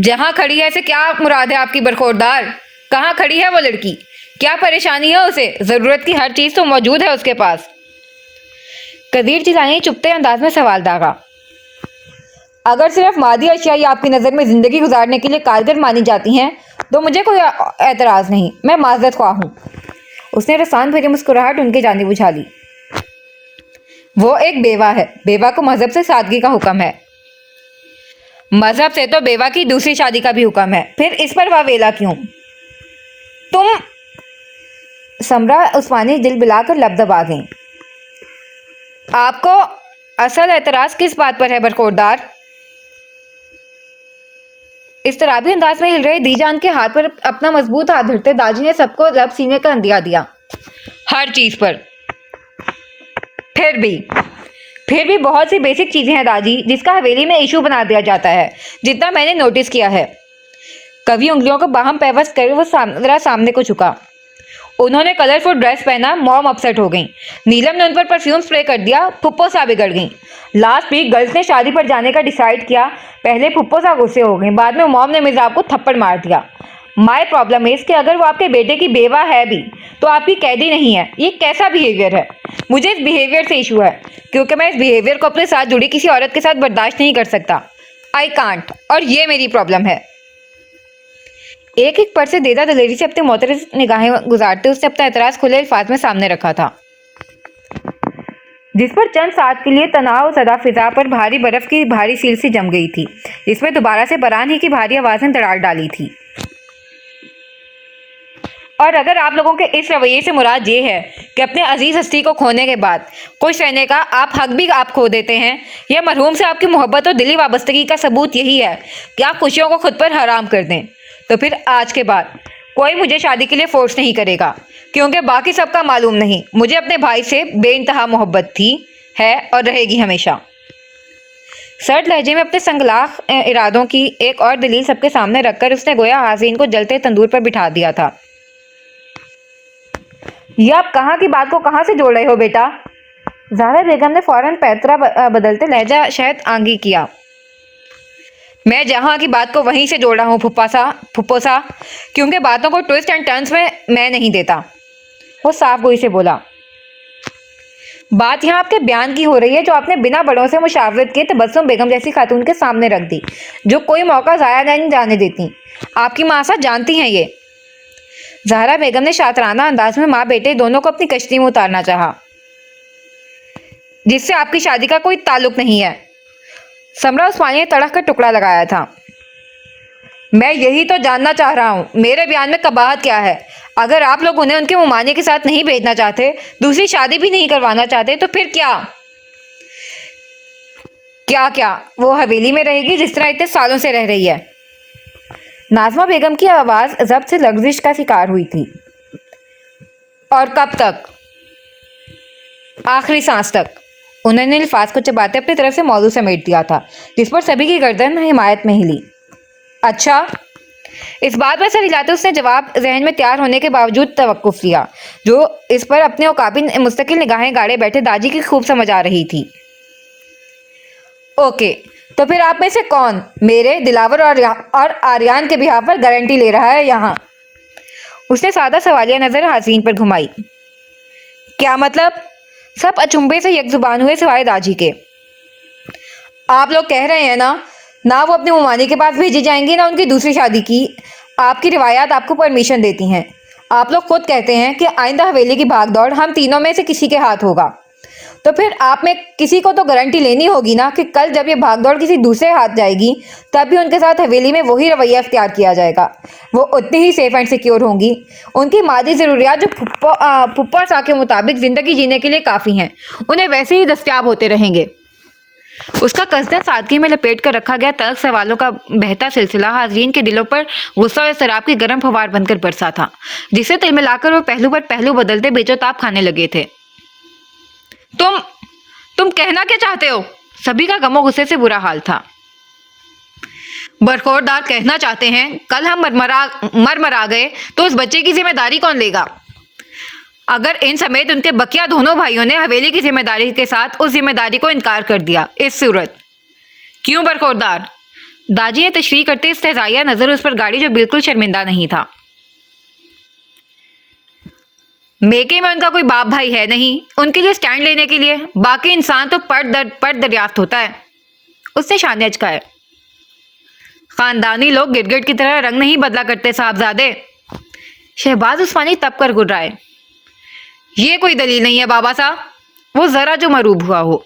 جہاں کھڑی ہے اسے کیا مراد ہے آپ کی برخوردار؟ کہاں کھڑی ہے وہ لڑکی؟ کیا پریشانی ہے اسے؟ ضرورت کی ہر چیز تو موجود ہے اس کے پاس۔ قدیر جیلانی چپتے انداز میں سوال داغا۔ اگر صرف مادی اشیاء ہی آپ کی نظر میں زندگی گزارنے کے لیے کارگر مانی جاتی ہیں تو مجھے کوئی اعتراض نہیں، میں معذرت خواہ ہوں۔ اس نے رسان بھری مسکراہٹ ان کی جانب اچھالی۔ وہ ایک بیوہ ہے، بیوہ کو مذہب سے سادگی کا حکم ہے۔ مذہب سے تو بیوہ کی دوسری شادی کا بھی حکم ہے، پھر اس پر واویلا کیوں؟ تم سمرا عثمانی دل بلا کر لب دبا گئیں۔ آپ کو اصل اعتراض کس بات پر ہے برخوردار؟ اضطرابی انداز میں ہل رہے دی جان کے ہاتھ پر اپنا مضبوط ہاتھ دھرتے داجی نے سب کو لب سینے کا اندیا دیا۔ ہر چیز پر۔ پھر بھی بہت سی بیسک چیزیں ہیں داجی جس کا حویلی میں ایشو بنا دیا جاتا ہے، جتنا میں نے نوٹس کیا ہے۔ کبھی انگلیوں کو باہم پیوست کر وہ ذرا سامنے کو جھکا۔ انہوں نے کلرفل ڈریس پہنا، موم اپسٹ ہو گئیں۔ نیلم نے ان پر پرفیوم سپرے کر دیا، پھپھو سا بگڑ گئیں۔ لاسٹ ویک گرلز نے شادی پر جانے کا ڈیسائیڈ کیا، پہلے پھپھو سا غصے ہو گئیں، بعد میں موم نے مرزا کو تھپڑ مار دیا۔ مائی پرابلم اس کہ اگر وہ آپ کے بیٹے کی بیوہ ہے بھی تو آپ کی قیدی نہیں ہے۔ یہ کیسا بیہیویئر ہے؟ مجھے اس بیہیویئر سے ایشو ہے، کیونکہ میں اس بیہیویئر کو اپنے ساتھ جڑی کسی عورت کے ساتھ برداشت نہیں کر سکتا۔ آئی کانٹ، اور یہ میری پرابلم ہے۔ ایک ایک پر سے دیدہ دلیری سے اپنی معترض نگاہیں گزارتے اس نے اپنا اعتراض کھلے الفاظ میں سامنے رکھا تھا، جس پر چند ساتھ کے لیے تناؤ زدہ فضا پر بھاری برف کی بھاری سیل سی جم گئی تھی، جس میں دوبارہ سے باران ہی کی بھاری آوازیں دراڑ ڈالی تھی۔ اور اگر آپ لوگوں کے اس رویے سے مراد یہ ہے کہ اپنے عزیز ہستی کو کھونے کے بعد خوش رہنے کا آپ حق بھی آپ کھو دیتے ہیں، یا مرحوم سے آپ کی محبت اور دلی وابستگی کا ثبوت یہی ہے کہ آپ خوشیوں کو خود پر حرام کر دیں، تو پھر آج کے بعد کوئی مجھے شادی کے لیے فورس نہیں کرے گا، کیونکہ باقی سب کا معلوم نہیں، مجھے اپنے بھائی سے بے انتہا محبت تھی، ہے اور رہے گی ہمیشہ۔ سرد لہجے میں اپنے سنگلاخ ارادوں کی ایک اور دلیل سب کے سامنے رکھ کر اس نے گویا حاضرین کو جلتے تندور پر بٹھا دیا تھا۔ یہ آپ کہاں کی بات کو کہاں سے جوڑ رہے ہو بیٹا؟ زہرا بیگم نے فوراً پیترا بدلتے لہجہ شہد آنگی کیا۔ میں جہاں کی بات کو وہیں سے جوڑ رہا ہوں پھپھو سا، کیونکہ باتوں کو ٹویسٹ اینڈ ٹرنز میں نہیں دیتا۔ وہ صاف گوئی سے بولا۔ بات یہاں آپ کے بیان کی ہو رہی ہے جو آپ نے بنا بڑوں سے مشاورت کے تبسم بیگم جیسی خاتون کے سامنے رکھ دی، جو کوئی موقع ضائع نہیں جانے دیتی۔ آپ کی ماں سا جانتی ہیں یہ۔ زہرا بیگم نے شاطرانہ انداز میں ماں بیٹے دونوں کو اپنی کشتی میں اتارنا چاہا، جس سے آپ کی شادی کا کوئی تعلق نہیں ہے۔ سمرا عثمانی نے تڑک کر ٹکڑا لگایا تھا۔ میں یہی تو جاننا چاہ رہا ہوں، میرے بیان میں قباحت کیا ہے؟ اگر آپ لوگ انہیں ان کے ممانعے کے ساتھ نہیں بھیجنا چاہتے، دوسری شادی بھی نہیں کروانا چاہتے، تو پھر کیا وہ حویلی میں رہے گی جس طرح اتنے سالوں سے رہ رہی ہے؟ نازمہ بیگم کی آواز ضبط سے لغزش کا شکار ہوئی تھی۔ اور کب تک؟ آخری سانس تک۔ انہوں نے الفاظ کو چباتے اپنی طرف سے موضوع سمیٹ دیا تھا، جس پر سبھی کی گردن حمایت میں ہلی۔ اچھا؟ اس بات پر سر ہلاتے اس نے جواب ذہن میں تیار ہونے کے باوجود توقف لیا، جو اس پر اپنے عقابی مستقل نگاہیں گاڑے بیٹھے داجی کی خوب سمجھ آ رہی تھی۔ اوکے، تو پھر آپ میں سے کون میرے، دلاور اور آریان کے بہاف پر گارنٹی لے رہا ہے یہاں؟ اس نے سادہ سوالیہ نظر حاضرین پر گھمائی۔ کیا مطلب؟ سب اچنبے سے یک زبان ہوئے سوائے داجی کے۔ آپ لوگ کہہ رہے ہیں نا وہ اپنے ممانی کے پاس بھیجی جائیں گی، نہ ان کی دوسری شادی کی۔ آپ کی روایات آپ کو پرمیشن دیتی ہیں۔ آپ لوگ خود کہتے ہیں کہ آئندہ حویلی کی بھاگ دوڑ ہم تینوں میں سے کسی کے ہاتھ ہوگا، تو پھر آپ میں کسی کو تو گارنٹی لینی ہوگی نا کہ کل جب یہ بھاگ دوڑ کسی دوسرے ہاتھ جائے گی تب بھی ان کے ساتھ حویلی میں وہی رویہ اختیار کیا جائے گا، وہ اتنی ہی سیف اینڈ سیکیور ہوں گی۔ ان کی مادی ضروریات جو پھپھو سا کے مطابق زندگی جینے کے لیے کافی ہیں، انہیں ویسے ہی دستیاب ہوتے رہیں گے۔ उसका कसदन सादगी में लपेट कर रखा गया तल्ख सवालों का बहता सिलसिला हाजरीन के दिलों पर गुस्सा और शराब की गर्म फवार बनकर बरसा था, जिसे तिलमिलाकर वो पहलू पर पहलू बदलते बेचोताब खाने लगे थे। तुम कहना क्या चाहते हो? सभी का गमो गुस्से से बुरा हाल था। बरखोरदार कहना चाहते हैं, कल हम मर गए तो उस बच्चे की जिम्मेदारी कौन लेगा? अगर इन समेत उनके बकिया दोनों भाइयों ने हवेली की जिम्मेदारी के साथ उस जिम्मेदारी को इनकार कर दिया, इस सूरत क्यों बरखोरदार? दादी ने तशरीह करते इस्तेज़ाइया नजर उस पर गाड़ी जो बिल्कुल शर्मिंदा नहीं था। मेके में उनका कोई बाप भाई है नहीं उनके लिए स्टैंड लेने के लिए, बाकी इंसान तो पर दरियाफ्त होता है। उसने शान अचकाया। खानदानी लोग गिरगिट की तरह रंग नहीं बदला करते साहबजादे। शहबाज उस्मानी तप कर गुर्राए। ये कोई दलील नहीं है बाबा साहब। वो जरा जो मरूब हुआ हो।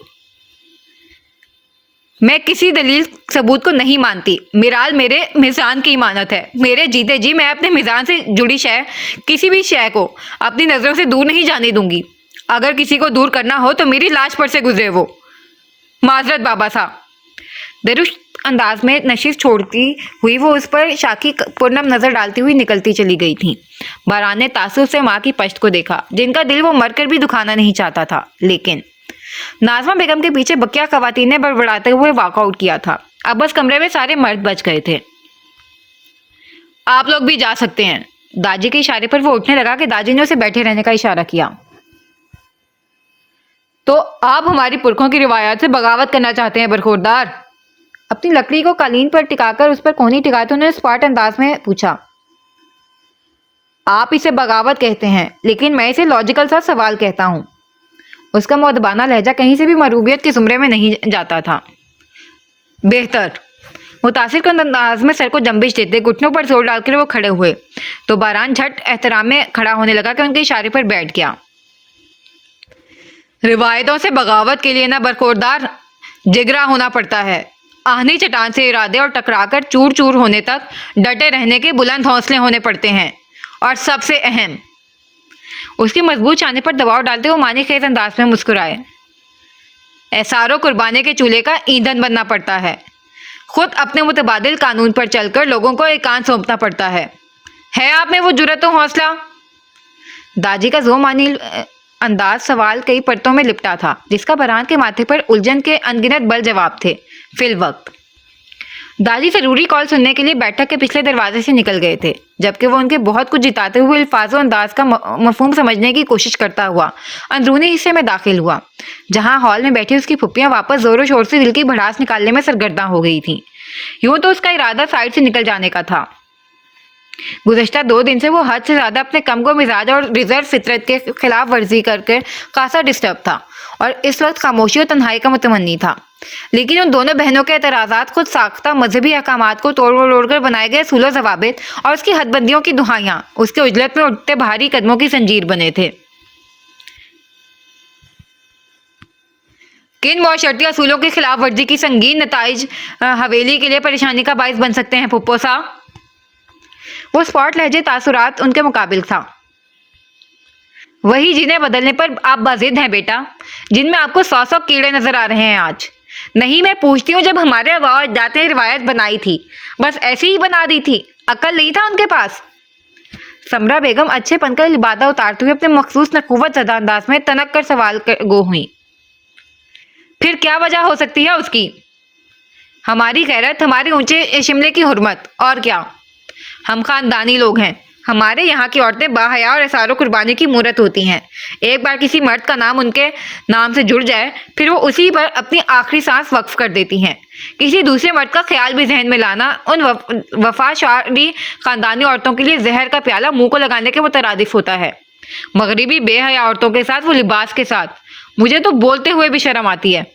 मैं किसी दलील सबूत को नहीं मानती। मिराल मेरे मिजान की इमानत है। मेरे जीते जी मैं अपने मिजान से जुड़ी शय किसी भी शय को अपनी नजरों से दूर नहीं जाने दूंगी। अगर किसी को दूर करना हो तो मेरी लाश पर से गुजरे वो। माजरत बाबा साहब। दरुस्त अंदाज में नशीस छोड़ती हुई वो उस पर शाकी पूर्णम नजर डालती हुई निकलती चली गई थी। बारान ने तासुब से माँ की पश्त को देखा, जिनका दिल वो मरकर भी दुखाना नहीं चाहता था। लेकिन नाज़मा बेगम के पीछे बकिया खवातीन ने बड़बड़ाते हुए वॉकआउट किया था। अब बस कमरे में सारे मर्द बच गए थे। आप लोग भी जा सकते हैं। दादी के इशारे पर वो उठने लगा कि दादी ने उसे बैठे रहने का इशारा किया। तो आप हमारी पुरखों की रिवायत से बगावत करना चाहते हैं बरखोरदार? अपनी लकड़ी को कालीन पर टिकाकर उस पर कोहनी टिकाते उन्होंने स्पॉट अंदाज में पूछा। आप इसे बगावत कहते हैं, लेकिन मैं इसे लॉजिकल सा सवाल कहता हूँ। उसका मुअद्दबाना लहजा कहीं से भी मरूबियत के जुमरे में नहीं जाता था। बेहतर। मुतासिर कन अंदाज में सर को जंबिश देते घुटनों पर जोर डालकर वो खड़े हुए तो बारान झट एहतराम में खड़ा होने लगा कि उनके इशारे पर बैठ गया। रिवायतों से बगावत के लिए ना बरखोरदार जिगरा होना पड़ता है। आहनी चट्टान से इरादे और टकराकर चूर चूर होने तक डटे रहने के बुलंद हौसले होने पड़ते हैं। और सबसे अहम, उसकी मजबूत चाहने पर दबाव डालते हुए मानी खेज अंदाज में मुस्कुराए, एसारो कुर्बानी के चूल्हे का ईंधन बनना पड़ता है। खुद अपने मुतबादिल कानून पर चलकर लोगों को एकांत सौंपना पड़ता है आप में वो जुर्रत और हौसला? दादी का जोमानी अंदाज सवाल कई परतों में लिपटा था, जिसका बरान के माथे पर उलझन के अनगिनत बल जवाब थे। फिल वक्त दादी जरूरी कॉल सुनने के लिए बैठक के पिछले दरवाजे से निकल गए थे, जबकि वो उनके बहुत कुछ जिताते हुए अल्फाजो अंदाज का मफहूम समझने की कोशिश करता हुआ अंदरूनी हिस्से में दाखिल हुआ, जहां हॉल में बैठी उसकी फुप्पियां वापस जोरों शोर से दिल की भड़ास निकालने में सरगर्दा हो गई थी। यूं तो उसका इरादा साइड से निकल जाने का था। गुज़श्ता 2 दिन से वो हद से ज्यादा अपने कमगो मिजाज और रिजर्व फितरत के खिलाफ वर्जी करके खासा डिस्टर्ब था और इस वक्त खामोशी और तन्हाई का मुतमन्नी था। लेकिन उन दोनों बहनों के एतराज़ात खुद साख्ता मजहबी अहकामात को तोड़ कर बनाए गए सूलो जवाबित और उसकी हदबंदियों की दुहाइयां उसके उजलत में उठते भारी कदमों की जंजीर बने थे। किन मौशरती असूलों की खिलाफ वर्जी की संगीन नताइज हवेली के लिए परेशानी का बाइस बन सकते हैं फुप्पो साहब? वो स्पॉट लहजे तासुरात उनके मुकाबिल था। वही जिन्हें बदलने पर आप बाजिद हैं बेटा, जिनमें आपको 100 कीड़े नजर आ रहे हैं आज। नहीं, मैं पूछती हूँ, जब हमारे अजात ने रिवायत बनाई थी बस ऐसी ही बना दी थी? अकल नहीं था उनके पास? समरा बेगम अच्छे पन का लिबादा उतारते हुए अपने मखसूस नकुवत ज़दा अंदाज में तनक कर सवाल गो हुई। फिर क्या वजह हो सकती है उसकी? हमारी गैरत, हमारे ऊंचे शिमले की हुर्मत, और क्या। हम खानदानी लोग हैं। हमारे यहाँ की औरतें बाहया और एसारो कुर्बानी की मूरत होती हैं। एक बार किसी मर्द का नाम उनके नाम से जुड़ जाए फिर वो उसी पर अपनी आखिरी सांस वक्फ कर देती हैं। किसी दूसरे मर्द का ख्याल भी जहन में लाना उन वफाशारी खानदानी औरतों के लिए जहर का प्याला मुंह को लगाने के मुतरादिफ होता है। मगरिबी बेहया औरतों के साथ, वो लिबास के साथ, मुझे तो बोलते हुए भी शर्म आती है।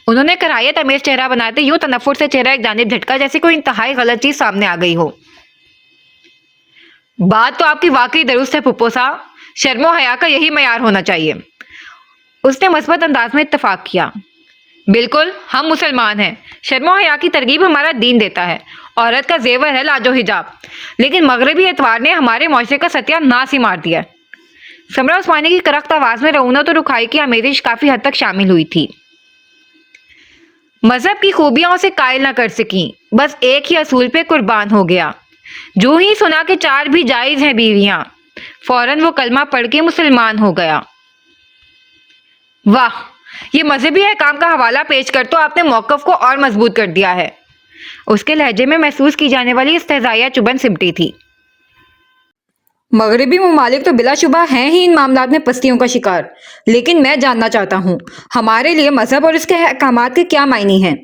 उन्होंने कराहियत अमेज चेहरा बनाते यूं तनफुर से चेहरा एक जानिब झटका, जैसे कोई इंतहाई गलत चीज सामने आ गई हो। बात तो आपकी वाकई दुरुस्त है फुप्पो साहब, शर्मो हया का यही मयार होना चाहिए। उसने मस्बत अंदाज में इत्तफाक किया। बिल्कुल, हम मुसलमान हैं। शर्मो हया की तरगीब हमारा दीन देता है। औरत का जेवर है लाजो हिजाब, लेकिन मगरबी एतवार ने हमारे मुआशरे का सत्यानाश ही मार दिया। समरा उस्मानी की करख्त आवाज में रऊनत और रुखाई की आमेजिश काफी हद तक शामिल हुई थी। मजहब की खूबियां उसे कायल न कर सकी, बस एक ही असूल पे कुर्बान हो गया। जो ही सुना कि 4 भी जायज हैं बीवियां, फौरन वो कलमा पढ़ के मुसलमान हो गया। वाह, ये मजहबी अहकाम का हवाला पेश कर तो आपने मौक़िफ़ को और मजबूत कर दिया है। उसके लहजे में महसूस की जाने वाली इस्तेज़ाइया चुभन सिमटी थी। मगरबी ममालिक तो बिलाशुबा हैं ही इन मामलात में पस्तियों का शिकार, लेकिन मैं जानना चाहता हूँ हमारे लिए मजहब और इसके अहकामात के क्या मायने हैं।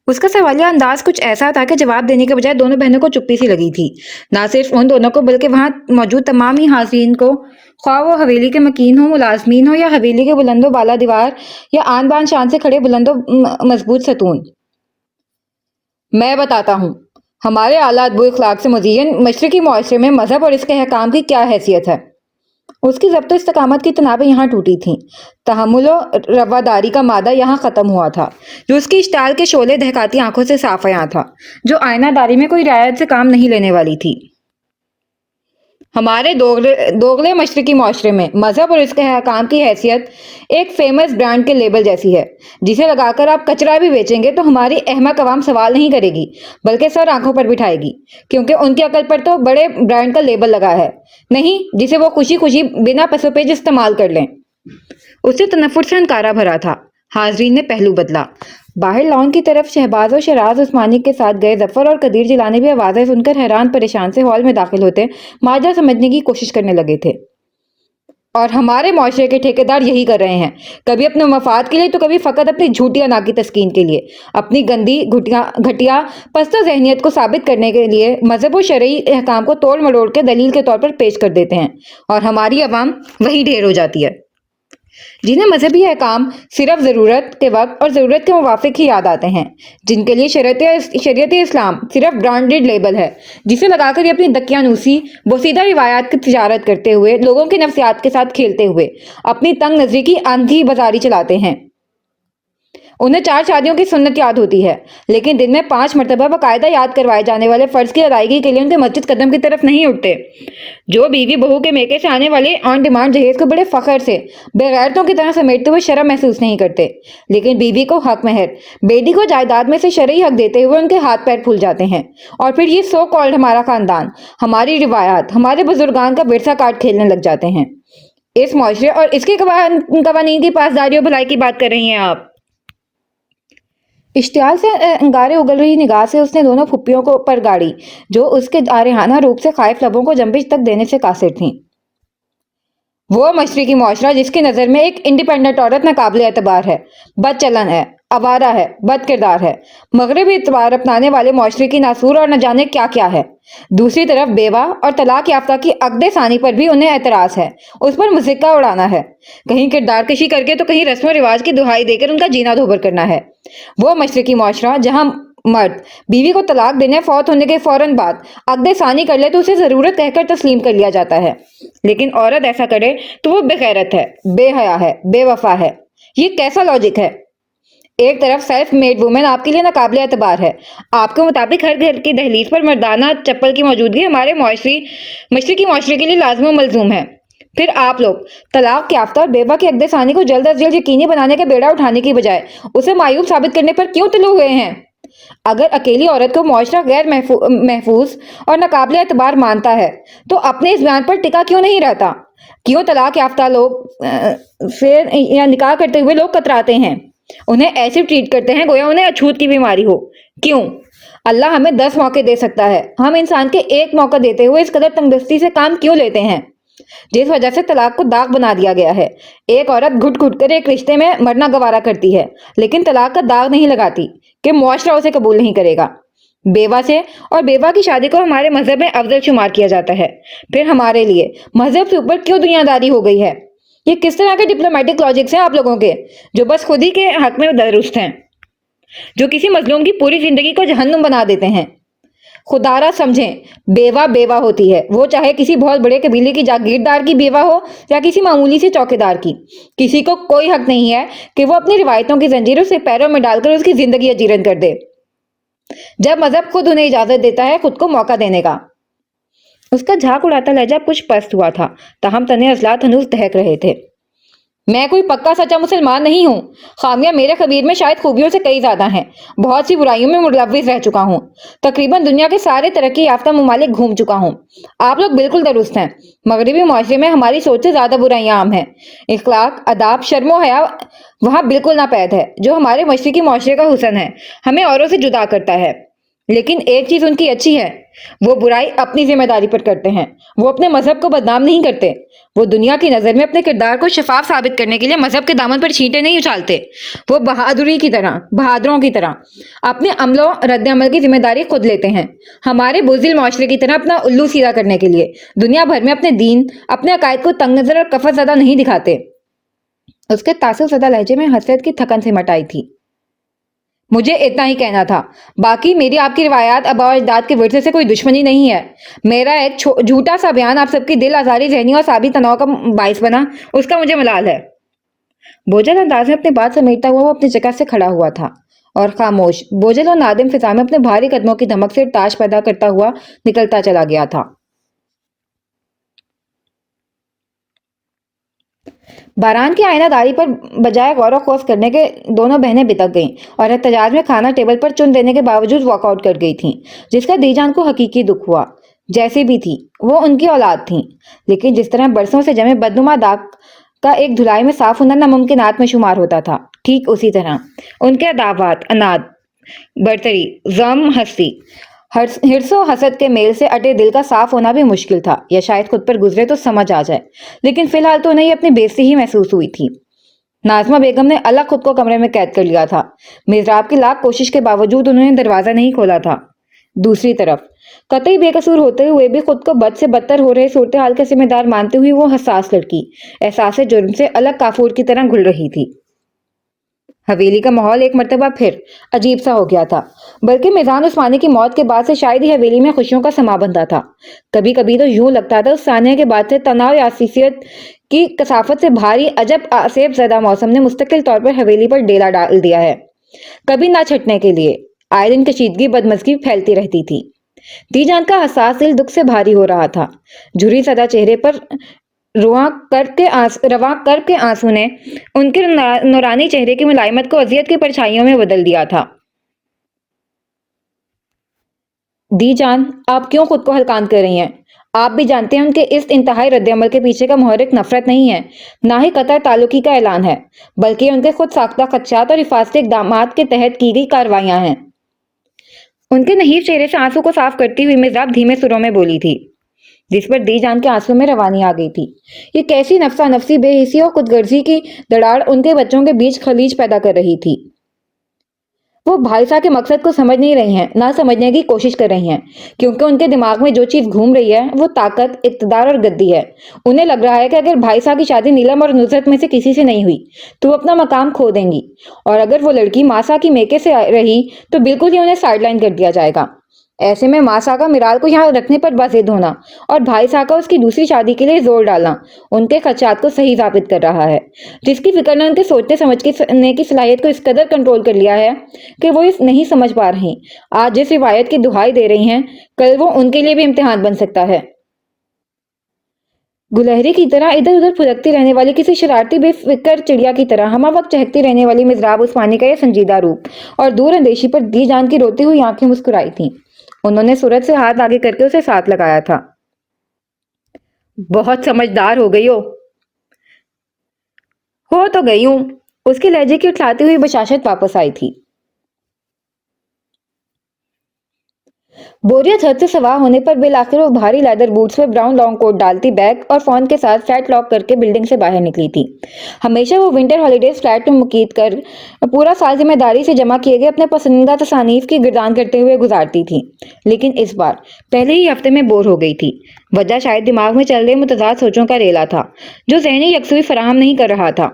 उसका सवालिया अंदाज कुछ ऐसा था कि जवाब देने के बजाय दोनों बहनों को चुप्पी सी लगी थी। ना सिर्फ उन दोनों को बल्कि वहां मौजूद तमाम ही हाज़रीन को, ख्वाह वो हवेली के मकीन हो मुलाजमीन हो या हवेली के बुलंदो बाला दीवार या आन बान शान से खड़े बुलंदो मजबूत सतून। मैं बताता हूँ हमारे आला अदब इखलाक से मुज़य्यन मशरकी मुआशरे में मजहब और इसके अहकाम की क्या हैसियत है। उसकी ज़ब्त इस्तकामत की तनाबें यहाँ टूटी थीं। तहम्मुल और रवादारी का मादा यहाँ ख़त्म हुआ था, जो उसकी इश्ताल के शोले दहकाती आंखों से साफ अयां था, जो आयनादारी में कोई रियायत से काम नहीं लेने वाली थी। हमारे दोगले मशरकी मुआशरे में मजहब और इसके अहकाम की हैसियत एक फेमस ब्रांड के लेबल जैसी है, जिसे लगाकर आप कचरा भी बेचेंगे तो हमारी अहमक अवाम सवाल नहीं करेगी, बल्कि सर आंखों पर बिठाएगी, क्योंकि उनकी अकल पर तो बड़े ब्रांड का लेबल लगा है, नहीं जिसे वो खुशी खुशी बिना पसोपेज इस्तेमाल कर लें। उससे तनफ्फुर से हंकारा भरा था। हाजरीन ने पहलू बदला। बाहर लॉन की तरफ शहबाज और शराज उस्मानी के साथ गए जफर और कदीर जिलानी भी आवाज़ें सुनकर हैरान परेशान से हॉल में दाखिल होते माजरा समझने की कोशिश करने लगे थे। और हमारे मुआशरे के ठेकेदार यही कर रहे हैं, कभी अपने मफाद के लिए तो कभी फ़कत अपनी झूठिया ना की तस्कीन के लिए, अपनी गंदी घटिया पस्ता जहनियत को साबित करने के लिए मजहब और शरई अहकाम को तोड़ मरोड़ के दलील के तौर पर पेश कर देते हैं, और हमारी अवाम वही ढेर हो जाती है, जिन्हें मजहबी अहकाम सिर्फ ज़रूरत के वक्त और ज़रूरत के मुवाफिक ही याद आते हैं, जिनके लिए शरीयत इस्लाम सिर्फ ब्रांडेड लेबल है, जिसे लगाकर ये अपनी दकियानूसी बोसीदा रिवायात की तिजारत करते हुए, लोगों की नफ्सियात के साथ खेलते हुए अपनी तंग नजरी की आंधी बाजारी चलाते हैं। उन्हें 4 शादियों की सुन्नत याद होती है, लेकिन दिन में 5 मरतबा बाकायदा याद करवाए जाने वाले फ़र्ज की अदायगी के लिए उनके मस्जिद कदम की तरफ नहीं उठते। जो बीवी बहू के मेके से आने वाले ऑन डिमांड जहेज को बड़े फ़ख्र से बेगैरतों की तरह समेटते हुए शर्म महसूस नहीं करते, लेकिन बीवी को हक महर, बेटी को जायदाद में से शरई हक देते हुए उनके हाथ पैर फूल जाते हैं, और फिर ये सो कॉल्ड हमारा ख़ानदान, हमारी रिवायात, हमारे बुजुर्गान का विरसा काट खेलने लग जाते हैं। इस मुआशरे और इसके कवानीन की पासदारी और भलाई की बात कर रही हैं आप। इश्तियाल से अंगारे उगल रही निगाह से उसने दोनों फुप्पियों को पर गाड़ी, जो उसके आरेहाना रूप से खाइफ लबों को जंबिश तक देने से कासिर थीं। वो मशरकी मुआशरा जिसकी नज़र में एक इंडिपेंडेंट औरत नाकाबिले एतबार है, बदचलन है, आवारा है, बद किरदार है, मगरबी इतबार अपनाने वाले मुआशरे की नासूर और न जाने क्या क्या है। दूसरी तरफ बेवा और तलाक याफ्ता की अक़दे सानी पर भी उन्हें एतराज़ है, उस पर मुज़िक्का उड़ाना है, कहीं किरदार कशी करके तो कहीं रस्म रिवाज की दुहाई देकर उनका जीना धोबर करना है। वो मशरकी मुआशरा जहाँ मर्द बीवी को तलाक देने फौत होने के फौरन बाद अक़दे सानी कर ले तो उसे ज़रूरत कहकर तस्लीम कर लिया जाता है, लेकिन औरत ऐसा करे तो वो बेगैरत है, बेहया है, बेवफा है। ये कैसा लॉजिक है? एक तरफ सेल्फ मेड वुमेन आपके लिए नाकाबिले एतबार है, आपके मुताबिक हर घर की दहलीज पर मर्दाना चप्पल की मौजूदगी हमारे मशरकी मुआशरे के लिए लाज़िम व मलजूम है। फिर आप लोग तलाक याफ्ता और बेवा की अक़दे सानी को जल्द अज जल्द यकीनी बनाने का बेड़ा उठाने की बजाय उसे मायूब साबित करने पर क्यों तुले हुए हैं? अगर अकेली औरत को मुआशरा गैर महफूज और नाकाबिले एतबार मानता है तो अपने इस बयान पर टिका क्यों नहीं रहता? क्यों तलाक याफ्ता लोग से या निकाह करते हुए लोग कतराते हैं, उन्हें ऐसे ट्रीट करते हैं गोया उन्हें अछूत की बीमारी हो? क्यों? अल्लाह हमें 10 मौके दे सकता है, हम इंसान के एक मौका देते हुए इस कदर तंगदस्ती से काम क्यों लेते हैं, जिस वजह से तलाक को दाग बना दिया गया है। एक औरत घुट घुट कर एक रिश्ते में मरना गवारा करती है, लेकिन तलाक का दाग नहीं लगाती कि मुआशरा उसे कबूल नहीं करेगा। बेवा से और बेवा की शादी को हमारे मजहब में अफजल शुमार किया जाता है, फिर हमारे लिए मजहब से ऊपर क्यों दुनियादारी हो गई है? ये किस तरह के डिप्लोमेटिक लॉजिक्स हैं आप लोगों के, जो बस खुद ही के हक में दुरुस्त हैं, जो किसी मजलूम की पूरी जिंदगी को जहन्नुम बना देते हैं। खुदारा समझें, बेवा बेवा होती है, वो चाहे किसी बहुत बड़े कबीले की जागीरदार की बेवा हो या किसी मामूली से चौकीदार की। किसी को कोई हक नहीं है कि वो अपनी रिवायतों की जंजीरों से पैरों में डालकर उसकी जिंदगी अजीरन कर दे, जब मजहब खुद उन्हें इजाजत देता है खुद को मौका देने का। उसका झाग उड़ाता लहजा कुछ पस्त हुआ था, ताहम तने अजलात हनूज दहक रहे थे। میں کوئی پکا سچا مسلمان نہیں ہوں. خامیاں میرے خبیر میں شاید خوبیوں سے کئی زیادہ ہیں. بہت سی برائیوں میں ملوث رہ چکا ہوں. تقریباً دنیا کے سارے ترقی یافتہ ممالک گھوم چکا ہوں. آپ لوگ بالکل درست ہیں. مغربی معاشرے میں ہماری سوچ سے زیادہ برائیاں عام ہیں. اخلاق، اداب، شرم و حیا وہاں بالکل ناپید ہے. جو ہمارے مشرقی معاشرے کا حسن ہے ہمیں اوروں سے جدا کرتا ہے. لیکن ایک چیز ان کی اچھی ہے، وہ برائی اپنی ذمہ داری پر کرتے ہیں. وہ اپنے مذہب کو بدنام نہیں کرتے. وہ دنیا کی نظر میں اپنے کردار کو شفاف ثابت کرنے کے لیے مذہب کے دامن پر چھینٹے نہیں اچھالتے. وہ بہادروں کی طرح اپنے عمل و رد عمل کی ذمہ داری خود لیتے ہیں. ہمارے بزدل معاشرے کی طرح اپنا الو سیدھا کرنے کے لیے دنیا بھر میں اپنے دین، اپنے عقائد کو تنگ نظر اور کفر زدہ نہیں دکھاتے. اس کے تاثر زدہ لہجے میں حسرت کی تھکن سمٹ آئی تھی. مجھے اتنا ہی کہنا تھا. باقی میری آپ کی روایات، آباء و اجداد کے ورثے سے کوئی دشمنی نہیں ہے. میرا ایک جھوٹا سا بیان آپ سب کی دل آزاری، ذہنی اور سابی تناؤ کا باعث بنا، اس کا مجھے ملال ہے. بوجھل انداز میں اپنی بات سمیٹتا ہوا وہ اپنی جگہ سے کھڑا ہوا تھا اور خاموش، بوجھل اور نادم فضا میں اپنے بھاری قدموں کی دھمک سے تاش پیدا کرتا ہوا نکلتا چلا گیا تھا. باران کی آئینہ داری پر بجائے غور و خوض کرنے کے دونوں بہنیں بتک گئیں اور احتجاج میں کھانا ٹیبل پر چن دینے کے باوجود واک آؤٹ کر گئی تھیں، جس کا دی جان کو حقیقی دکھ ہوا. جیسی بھی تھی وہ ان کی اولاد تھیں، لیکن جس طرح برسوں سے جمے بدنما داغ کا ایک دھلائی میں صاف ہونا ناممکنات میں شمار ہوتا تھا، ٹھیک اسی طرح ان کے عداوات، اناد، برتری، غم، ہستی، حرص و حسد کے میل سے اٹے دل کا صاف ہونا بھی مشکل تھا. یا شاید خود پر گزرے تو سمجھ آ جائے، لیکن فی الحال تو انہیں اپنی بےزتی ہی محسوس ہوئی تھی. ناظمہ بیگم نے الگ خود کو کمرے میں قید کر لیا تھا. میزراب کی لاکھ کوشش کے باوجود انہوں نے دروازہ نہیں کھولا تھا. دوسری طرف قطعی بے قصور ہوتے ہوئے بھی خود کو بد سے بدتر ہو رہے صورتحال کا ذمہ دار مانتے ہوئے وہ حساس لڑکی احساس جرم سے الگ کافور کی طرح گھل رہی تھی. حویلی کا ماحول ایک مرتبہ پھر عجیب سا ہو گیا تھا، بلکہ میزان عثمانی کی موت کے بعد سے شاید ہی حویلی میں خوشیوں کا سما بندھا تھا. کبھی کبھی تو یوں لگتا تھا اس ثانیہ کے بعد سے تناؤ یا حساسیت کی کثافت سے بھاری عجب آسیب زدہ موسم نے مستقل طور پر حویلی پر ڈیلا ڈال دیا ہے، کبھی نہ چھٹنے کے لیے. آئے دن کشیدگی، بدمزگی پھیلتی رہتی تھی. دی جان کا حساس دل دکھ سے بھاری ہو رہا تھا. جھری زدہ چہرے پر رواں کر کے آنسو نے ان کے نورانی چہرے کی ملائمت کو اذیت کی پرچھائیوں میں بدل دیا تھا. دی جان، آپ کیوں خود کو ہلکان کر رہی ہیں؟ آپ بھی جانتے ہیں ان کے اس انتہائی رد عمل کے پیچھے کا محرک نفرت نہیں ہے، نہ ہی قطع تعلقی کا اعلان ہے، بلکہ ان کے خود ساختہ خدشات اور حفاظتی اقدامات کے تحت کی گئی کارروائیاں ہیں. ان کے نحیف چہرے سے آنسو کو صاف کرتی ہوئی میزراب دھیمے سروں میں بولی تھی، جس پر دی جان کے آنسو میں روانی آ گئی تھی. یہ کیسی نفسا نفسی بے حسی اور خود غرضی کی دڑاڑ ان کے بچوں کے بیچ خلیج پیدا کر رہی تھی. وہ بھائی صاحب کے مقصد کو سمجھ نہیں رہی ہیں، نہ سمجھنے کی کوشش کر رہی ہیں، کیونکہ ان کے دماغ میں جو چیز گھوم رہی ہے وہ طاقت، اقتدار اور گدی ہے. انہیں لگ رہا ہے کہ اگر بھائی صاحب کی شادی نیلم اور نصرت میں سے کسی سے نہیں ہوئی تو وہ اپنا مقام کھو دیں گی، اور اگر وہ لڑکی ماسا کی میکے سے رہی تو بالکل ہی انہیں سائیڈ لائن کر دیا جائے گا. ایسے میں ماسا کا میرال کو یہاں رکھنے پر بضد ہونا اور بھائی صاحب کا اس کی دوسری شادی کے لیے زور ڈالنا ان کے خدشات کو صحیح ثابت کر رہا ہے، جس کی فکر نے ان کے سوچنے سمجھنے کی صلاحیت کو اس قدر کنٹرول کر لیا ہے کہ وہ اس نہیں سمجھ پا رہی آج جس روایت کی دہائی دے رہی ہیں کل وہ ان کے لیے بھی امتحان بن سکتا ہے. گلہری کی طرح ادھر ادھر پھرکتی رہنے والی کسی شرارتی بے فکر چڑیا کی طرح ہمہ وقت چہکتی رہنے والی میزراب عثمانی کا یہ سنجیدہ روپ اور دور اندیشی پر دی جان کی روتی ہوئی آنکھیں مسکرائی تھیں. انہوں نے صورت سے ہاتھ آگے کر کے اسے ساتھ لگایا تھا. بہت سمجھدار ہو گئی ہو تو گئی ہوں. اس کے لہجے کی اٹھلاتی ہوئی بشاشت واپس آئی تھی. بوریت حد سے سوا ہونے پر بالآخر وہ بھاری لیدر بوٹس میں براؤن لانگ کوٹ ڈالتی بیگ اور فون کے ساتھ فلیٹ لاک کر کے بلڈنگ سے باہر نکلی تھی. ہمیشہ وہ ونٹر ہالیڈیز فلیٹ میں مقید کر پورا سال ذمہ داری سے جمع کیے گئے اپنے پسندیدہ تصانیف کی گردان کرتے ہوئے گزارتی تھی، لیکن اس بار پہلے ہی ہفتے میں بور ہو گئی تھی. وجہ شاید دماغ میں چل رہے متضاد سوچوں کا ریلا تھا جو ذہنی یکسوئی فراہم نہیں کر رہا تھا.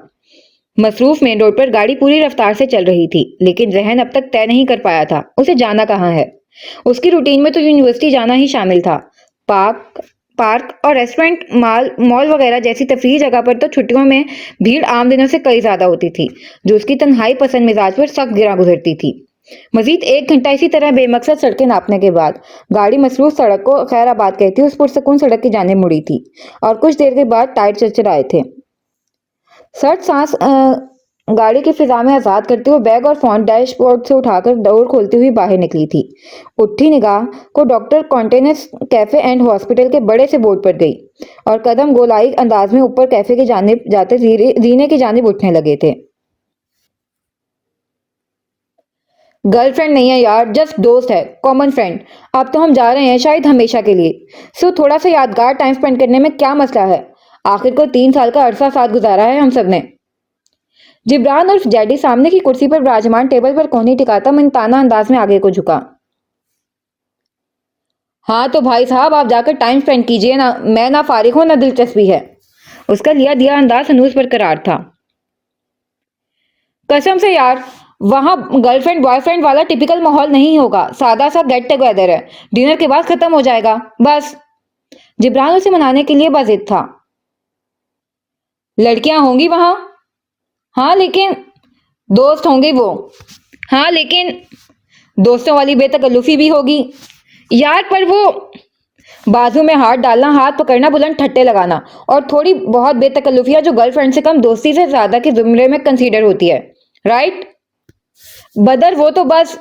مصروف مین روڈ پر گاڑی پوری رفتار سے چل رہی تھی، لیکن ذہن اب تک طے نہیں کر پایا تھا اسے جانا کہاں ہے. اس کی روٹین میں تو یونیورسٹی جانا ہی شامل تھا. پارک اور ریسٹورنٹ، مال وغیرہ جیسی تفریحی جگہ پر تو چھٹیوں میں بھیڑ عام دنوں سے کئی زیادہ ہوتی تھی، جو اس کی تنہائی پسند مزاج پر سخت گراں گزرتی تھی. مزید 1 گھنٹہ اسی طرح بے مقصد سڑکیں ناپنے کے بعد گاڑی مصروف سڑک کو خیر آباد کہتی اس پرسکون سڑک کی جانب مڑی تھی اور کچھ دیر کے بعد ٹائر چرچرائے تھے. सर्द सांस गाड़ी की फिजा में आजाद करते हुए बैग और फोन डैशबोर्ड से उठाकर डोर खोलती हुई बाहर निकली थी। उठी निगाह को डॉक्टर कॉन्टेनेस कैफे एंड हॉस्पिटल के बड़े से बोर्ड पर गई और कदम गोलाई अंदाज में ऊपर कैफे की जानिब जाते जीने की जानिब उठने लगे थे। गर्लफ्रेंड नहीं है यार, जस्ट दोस्त है, कॉमन फ्रेंड। अब तो हम जा रहे हैं, शायद हमेशा के लिए। सो थोड़ा सा यादगार टाइम स्पेंड करने में क्या मसला है? आखिर को 3 साल का अरसा साथ गुजारा है हम सब ने। जिब्रान और जैडी सामने की कुर्सी पर विराजमान टेबल पर कोहनी टिकाता मनताना अंदाज में आगे को झुका। हाँ तो भाई साहब, आप जाकर टाइम स्पेंड कीजिए ना, मैं ना फारिग हूं ना दिलचस्पी है। उसका लिया दिया अंदाज हनूज पर करार था। कसम से यार, वहां गर्लफ्रेंड बॉयफ्रेंड वाला टिपिकल माहौल नहीं होगा, सादा सा गेट टुगेदर है, डिनर के बाद खत्म हो जाएगा बस। जिब्रान उसे मनाने के लिए बाजिद था। लड़कियां होंगी वहां? हाँ लेकिन दोस्त होंगे वो। हाँ लेकिन दोस्तों वाली बेतकल्लुफी भी होगी यार, पर वो बाजू में हाथ डालना, हाथ पकड़ना, बुलंद ठट्टे लगाना और थोड़ी बहुत बेतकल्लुफियां जो गर्लफ्रेंड से कम दोस्ती से ज्यादा के जुमरे में कंसीडर होती है, राइट? बदर वो तो बस।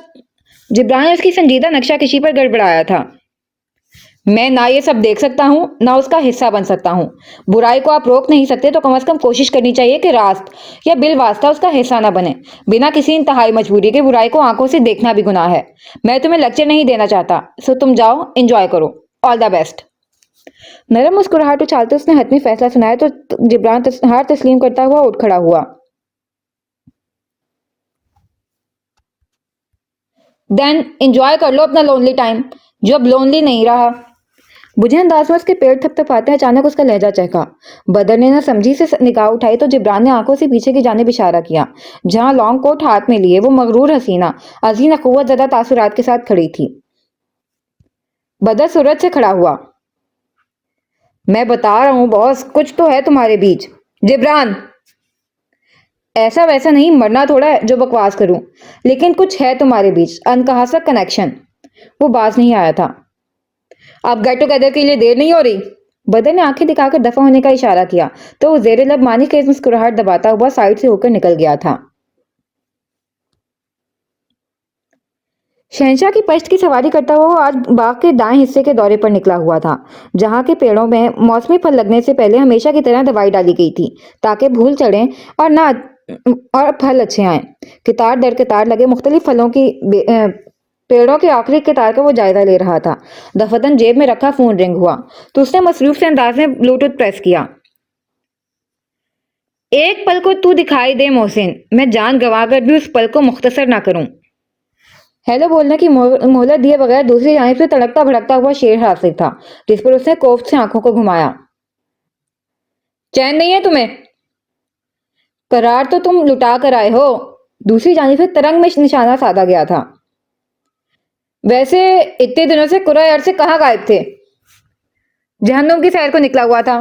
जिब्रान ने उसकी संजीदा नक्शाकशी पर गड़बड़ाया था। मैं ना ये सब देख सकता हूँ ना उसका हिस्सा बन सकता हूँ। बुराई को आप रोक नहीं सकते तो कम से कम कोशिश करनी चाहिए कि रास्त या बिल वास्ता उसका हिस्सा ना बने। बिना किसी इंतहाई मजबूरी के बुराई को आंखों से देखना भी गुनाह है। मैं तुम्हें लेक्चर नहीं देना चाहता, सो तुम जाओ, एंजॉय करो, ऑल द बेस्ट। नरम मुस्कुराहट उछालते उसने हतमी फैसला सुनाया तो जिब्रान हार तस्लीम करता हुआ उठ खड़ा हुआ। देन एंजॉय कर लो अपना लोनली टाइम, जो अब लोनली नहीं रहा। बुझे अंदाज में उसके पेड़ थपथपाते अचानक उसका लहजा चहका। बदर ने ना समझी से निगाह उठाई तो जिब्रान ने आंखों से पीछे की जानिब इशारा किया, जहां लॉन्ग कोट हाथ में लिए वो मगरूर हसीना अजीन अखुवत ज़दा तासुरात के साथ खड़ी थी। बदर सूरज से खड़ा हुआ। मैं बता रहा हूँ बॉस, कुछ तो है तुम्हारे बीच। जिब्रान, ऐसा वैसा नहीं, मरना थोड़ा है जो बकवास करूं, लेकिन कुछ है तुम्हारे बीच, अनकहा सा कनेक्शन। वो बाज नहीं आया था। अब गेट टुगेदर के लिए देर नहीं हो रही? बदर ने आंखें दिखाकर दफा होने का इशारा किया तो वो जेरे लब मानी के मुस्कुराहट दबाता हुआ साइड से होकर निकल गया था। शहंशाह की पश्त की सवारी करता हुआ वो आज बाग के दाएं हिस्से के दौरे पर निकला हुआ था, जहां के पेड़ों में मौसमी फल लगने से पहले हमेशा की तरह दवाई डाली गई थी ताकि भूल चढ़े और ना और फल अच्छे आए। कितार दर कितार लगे मुख्तलिफ फलों की पेड़ों के आखिरी कितार का वो जायजा ले रहा था। दफतन जेब में रखा फोन रिंग हुआ तो उसने मसरूफ से अंदाज में ब्लूटूथ प्रेस किया। एक पल को तू दिखाई दे मोहसिन, मैं जान गंवाकर भी उस पल को मुख्तसर ना करूं। हेलो बोलने की मोहलत दिए बगैर दूसरी जानिब से तड़कता भड़कता हुआ शेर हासिल था, जिस पर उसने कोफ्त से आंखों को घुमाया। चैन नहीं है तुम्हें? करार तो तुम लुटा कर आए हो। दूसरी जानिब से तरंग में निशाना साधा गया था। वैसे इतने दिनों से कुराए अरसे कहाँ गायब थे? जहन्नुम की सैर को निकला हुआ था।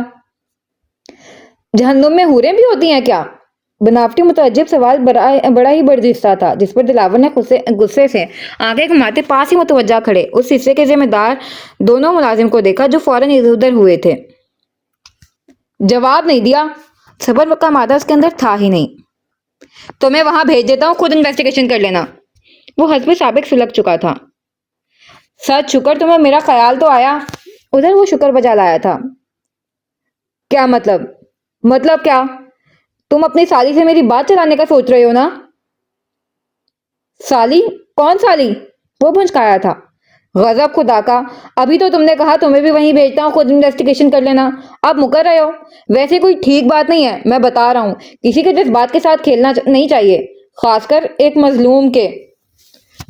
जहन्नुम में हूरें भी होती हैं क्या? बनावटी मुतअज्जिब सवाल बड़ा ही बर्जिस्ता था, जिस पर दिलावर ने गुस्से से आंखें घुमाते पास ही मुतवज्जा खड़े उस हिस्से के जिम्मेदार दोनों मुलाजिम को देखा जो फौरन इधर उधर हुए थे। जवाब नहीं दिया। सबर का मादा उसके अंदर था ही नहीं। तो मैं वहां भेज देता हूँ, खुद इन्वेस्टिगेशन कर लेना। वो हस्बे साबिक सुलग चुका था। सच शुक्र तुम्हें मेरा ख्याल तो आया। उधर वो शुक्र बजा लाया था। क्या मतलब? मतलब क्या? तुम अपनी साली से मेरी बात चलाने का सोच रहे हो ना? साली? कौन साली? वो भुंचकाया था। गजब खुदा का, अभी तो तुमने कहा तुम्हें भी वहीं भेजता हूँ, खुद इन्वेस्टिगेशन कर लेना। अब मुकर रहे हो। वैसे कोई ठीक बात नहीं है, मैं बता रहा हूँ। किसी के जज्बात के साथ खेलना नहीं चाहिए, खासकर एक मजलूम के।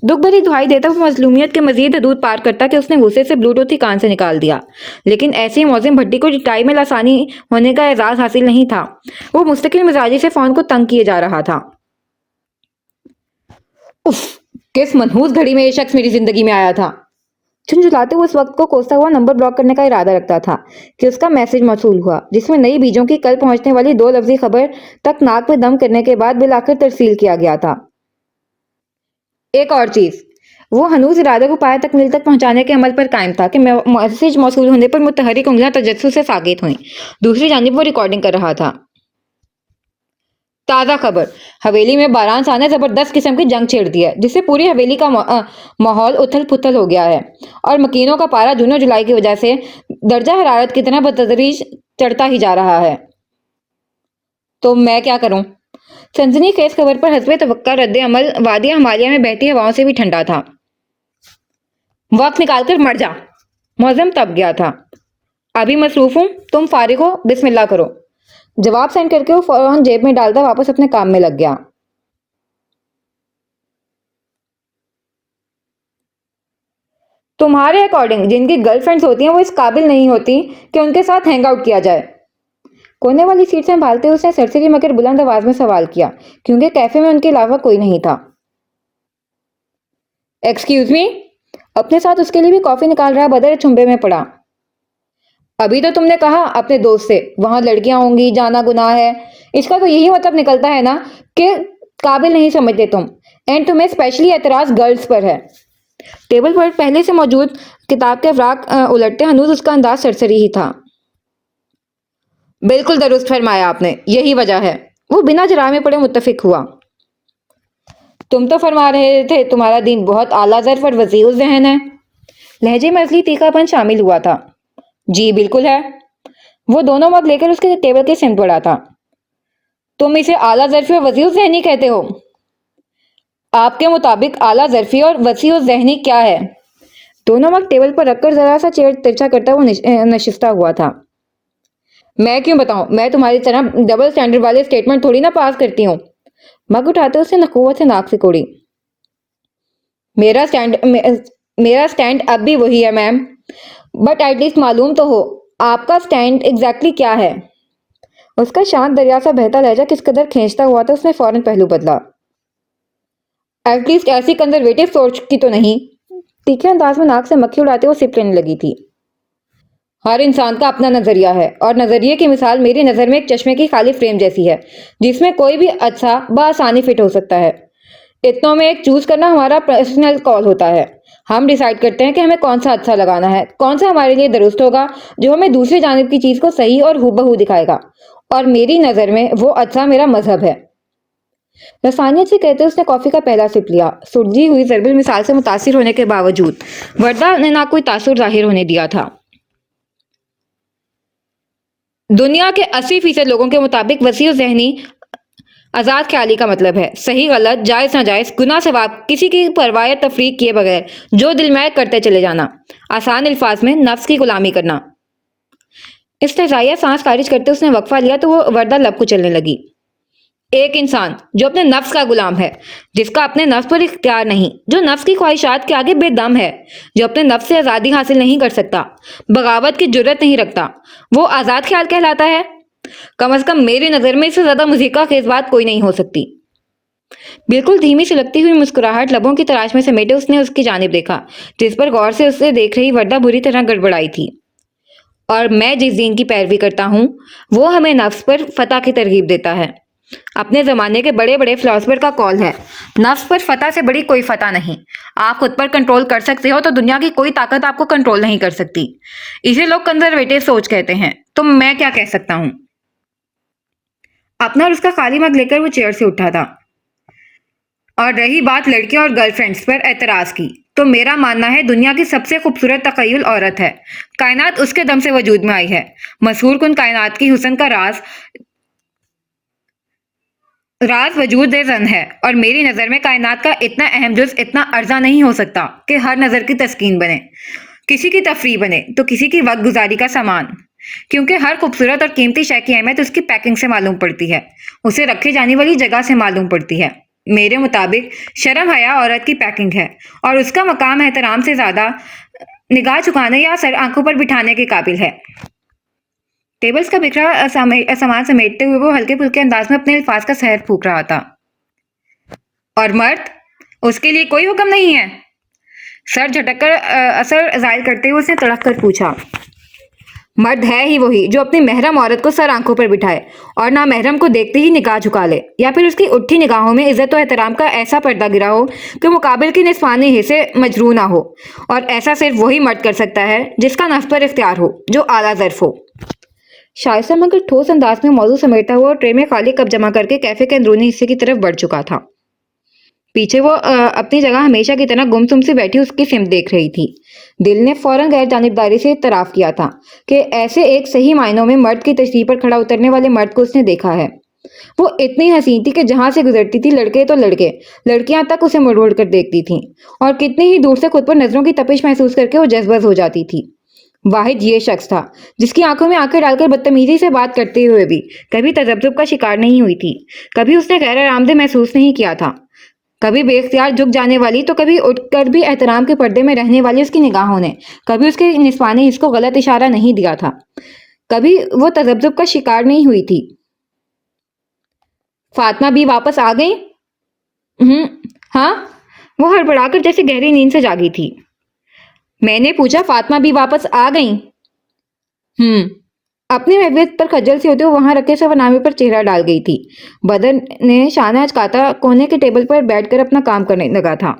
दुख भरी दुहाई देता वो मजलूमियत के मजीद हदूद पार करता कि उसने गुस्से से ब्लूटूथ ही कान से निकाल दिया। लेकिन ऐसे ही मौजिम भट्टी को रिटाई में आसानी होने का एजाज हासिल नहीं था। वो मुस्तकिल मिजाजी से फोन को तंग किए जा रहा था। उफ, किस मनहूस घड़ी में ये शख्स मेरी जिंदगी में आया था। झुंझुलाते हुए उस वक्त को कोसता हुआ नंबर ब्लॉक करने का इरादा रखता था कि उसका मैसेज मौसूल हुआ, जिसमें नई बीजों की कल पहुंचने वाली 2 लफ्जी खबर तक नाक में दम करने के बाद बिल आखिर तरसील किया गया था। एक और चीज, वो हनूज इरादे को पाए तक मिल तक पहुंचाने के अमल पर कायम था कि मैसेज मौसूल होने पर मुतहरिक उंगलियां तजस्सुस से साकित हुईं। दूसरी जानिब वो रिकॉर्डिंग कर रहा था। ताज़ा खबर, हवेली में बारांसा ने जबरदस्त किस्म की जंग छेड़ दी है, जिससे पूरी हवेली का माहौल उथल पुथल हो गया है और मकीनों का पारा जून और जुलाई की वजह से दर्जा हरारत की तरह बतदरीज चढ़ता ही जा रहा है। तो मैं क्या करूं? सनसनीखेज खबर पर हस्बे तवक्का रद्द अमल वादिया हिमालय में बहती हवाओं से भी ठंडा था। वक्त निकालकर मर जा। मौजम तब गया था। अभी मसरूफ हूं, तुम फारिग हो, बिस्मिल्लाह करो। जवाब सेंड करके वो फौरन जेब में डालता वापस अपने काम में लग गया। तुम्हारे अकॉर्डिंग जिनकी गर्लफ्रेंड्स होती हैं वो इस काबिल नहीं होती कि उनके साथ हैंग आउट किया जाए। कोने वाली सीट से संभालते उसने सरसरी मगर बुलंद आवाज में सवाल किया, क्योंकि कैफे में उनके अलावा कोई नहीं था। Excuse me. अपने साथ उसके लिए भी कॉफी निकाल रहा बदर चुंबे में पड़ा। अभी तो तुमने कहा अपने दोस्त से वहां लड़कियां होंगी, जाना गुनाह है। इसका तो यही मतलब निकलता है ना कि काबिल नहीं समझते तुम, एंड तुम्हें स्पेशली एतराज गर्ल्स पर है। टेबल पर पहले से मौजूद किताब के अवराक उलटते हनूज उसका अंदाज सरसरी ही था। बिल्कुल दुरुस्त फरमाया आपने, यही वजह है। वो बिना जरा में पड़े मुत्तफिक हुआ। तुम तो फरमा रहे थे तुम्हारा दीन बहुत आला ज़र्फ और वसीउ ज़हन है। लहजे में असली तीखापन शामिल हुआ था। जी बिल्कुल है। वो दोनों मग लेकर उसके टेबल के सिमट पड़ा था। तुम इसे आला ज़र्फी और वसीउ ज़हनी कहते हो? आपके मुताबिक आला ज़र्फी और वसीउ ज़हनी क्या है? दोनों मग टेबल पर रखकर जरा सा चेयर तिरछा करता वो नशिस्ता हुआ था। मैं क्यों बताऊं? मैं तुम्हारी तरह डबल स्टैंडर्ड वाले स्टेटमेंट थोड़ी ना पास करती हूँ। मग उठाते उसने नखुवत से नाक से कोड़ी। मेरा स्टैंड अब भी वही है मैम, बट एटलीस्ट मालूम तो हो आपका स्टैंड एग्जैक्टली क्या है। उसका शांत दरिया सा बहता लहजा किस कदर खींचता हुआ था उसने फौरन पहलू बदला। एटलीस्ट ऐसी कंजर्वेटिव सोच की तो नहीं। तीखे अंदाज में नाक से मक्खी उड़ाते वो सिप लेने लगी थी। हर इंसान का अपना नजरिया है और नजरिए की मिसाल मेरी नजर में एक चश्मे की खाली फ्रेम जैसी है जिसमें कोई भी अच्छा बआसानी फिट हो सकता है। इतनों में एक चूज करना हमारा पर्सनल कॉल होता है। हम डिसाइड करते हैं कि हमें कौन सा अच्छा लगाना है, कौन सा हमारे लिए दुरुस्त होगा, जो हमें दूसरी जानिब की चीज को सही और हूबहू दिखाएगा। और मेरी नजर में वो अच्छा मेरा मजहब है। रसानियत से कहते उसने कॉफी का पहला सिप लिया। सुलझी हुई जरबिल मिसाल से मुतासिर होने के बावजूद वर्दा ने ना कोई तासुर जाहिर होने दिया था। दुनिया के 80% लोगों के मुताबिक वसीउ ज़हनी आज़ाद ख्याली का मतलब है सही गलत, जायज़ नाजायज़, गुनाह सवाब, किसी की परवाह या तफरीक किए बगैर जो दिल में करते चले जाना। आसान अल्फाज में नफ्स की गुलामी करना। इस्तेज़ाइया सांस खारिज करते उसने वक्फा लिया तो वो वर्दा लब को चलने लगी। एक इंसान जो अपने नफ्स का गुलाम है, जिसका अपने नफ्स पर इख्तियार नहीं, जो नफ्स की ख्वाहिशात के आगे बेदम है, जो अपने नफ्स से आज़ादी हासिल नहीं कर सकता, बगावत की जुर्रत नहीं रखता, वो आज़ाद ख्याल कहलाता है। कम से कम मेरी नज़र में इससे ज़्यादा मुज़ीका खेज बात कोई नहीं हो सकती। बिल्कुल धीमी सुलगती हुई मुस्कुराहट लबों की तलाश में समेटे उसने उसकी जानिब देखा, जिस पर गौर से उसे देख रही वर्दा बुरी तरह गड़बड़ाई थी। और मैं जिस दीन की पैरवी करता हूँ वो हमें नफ्स पर फतह की तरगीब देता है। अपने ज़माने के बड़े बड़े फिलोसफर का कॉल है, नफ्स पर फतह से बड़ी कोई फतह नहीं। आप खुद पर कंट्रोल कर सकते हो तो दुनिया की कोई ताकत आपको कंट्रोल नहीं कर सकती। इसे लोग कंजर्वेटिव सोच कहते हैं। तो मैं क्या कह सकता हूँ? अपना और उसका खाली मग लेकर वो चेयर से उठा था। और रही बात लड़कियों और गर्लफ्रेंड्स पर एतराज की, तो मेरा मानना है दुनिया की सबसे खूबसूरत तखय्युल औरत है। कायनात उसके दम से वजूद में आई है। मशहूर कुन कायनात की हुस्न का राज वजूद जन है। और मेरी नज़र में कायनात का इतना अहम जुज इतना अर्जा नहीं हो सकता कि हर नज़र की तस्कीन बने, किसी की तफरी बने तो किसी की वक्त गुजारी का सामान। क्योंकि हर खूबसूरत और कीमती शय की अहमियत उसकी पैकिंग से मालूम पड़ती है, उसे रखी जाने वाली जगह से मालूम पड़ती है। मेरे मुताबिक शर्म हया औरत की पैकिंग है और उसका मकाम एहतराम से ज़्यादा निगाह झुकाने या सर आंखों पर बिठाने के काबिल है। टेबल्स का बिखरा सामान समेटते हुए वो हल्के फुल्के अंदाज में अपने अल्फाज का सहर फूंक रहा था। और मर्द, उसके लिए कोई हुक्म नहीं है? सर झटक कर असर जाहिर करते हुए उसने तड़क कर पूछा। मर्द है ही वही जो अपनी महरम औरत को सर आंखों पर बिठाए और ना महरम को देखते ही निगाह झुका ले, या फिर उसकी उठी निगाहों में इज्जत और एहतराम का ऐसा पर्दा गिरा हो कि मुकाबिल की निस्फानी हिस्से मजरू ना हो। और ऐसा सिर्फ वही मर्द कर सकता है जिसका नफ्स पर इख्तियार हो, जो आला ज़र्फ हो। शाइस्ता मगर ठोस अंदाज में मौजू समेटता हुआ और ट्रे में खाली कप जमा करके कैफे के अंदरूनी हिस्से की तरफ बढ़ चुका था। पीछे वो अपनी जगह हमेशा की तरह गुमसुम सी बैठी उसकी सिमत देख रही थी। दिल ने फौरन गैर जानिबदारी से इतराफ किया था कि ऐसे एक सही मायनों में मर्द की तशरीह पर खड़ा उतरने वाले मर्द को उसने देखा है। वो इतनी हसीन थी कि जहां से गुजरती थी लड़के तो लड़के, लड़कियां तक उसे मुड़ मुड़ कर देखती थीं और कितनी ही दूर से खुद पर नजरों की तपिश महसूस करके वो जज्बस हो जाती थी। वाहिद ये शख्स था जिसकी आंखों में आंखें डालकर बदतमीजी से बात करते हुए भी कभी तजब्जुब का शिकार नहीं हुई थी। कभी उसने गैर आरामदेह महसूस नहीं किया था। कभी बेख्तियार झुक जाने वाली तो कभी उठकर भी एहतराम के पर्दे में रहने वाली उसकी निगाहों ने कभी उसके निस्वाने इसको गलत इशारा नहीं दिया था। कभी वो तजब्जुब का शिकार नहीं हुई थी। फातिमा भी वापस आ गई? हाँ। वो हड़बड़ाकर जैसे गहरी नींद से जागी थी। मैंने पूछा, फातिमा भी वापस आ गई? हम्म। अपनी महवियत पर खज्जल सी होते हुए वहां रखे सफरनामे पर चेहरा डाल गई थी। बदर ने शाना अचकाता कोने के टेबल पर बैठकर अपना काम करने लगा था।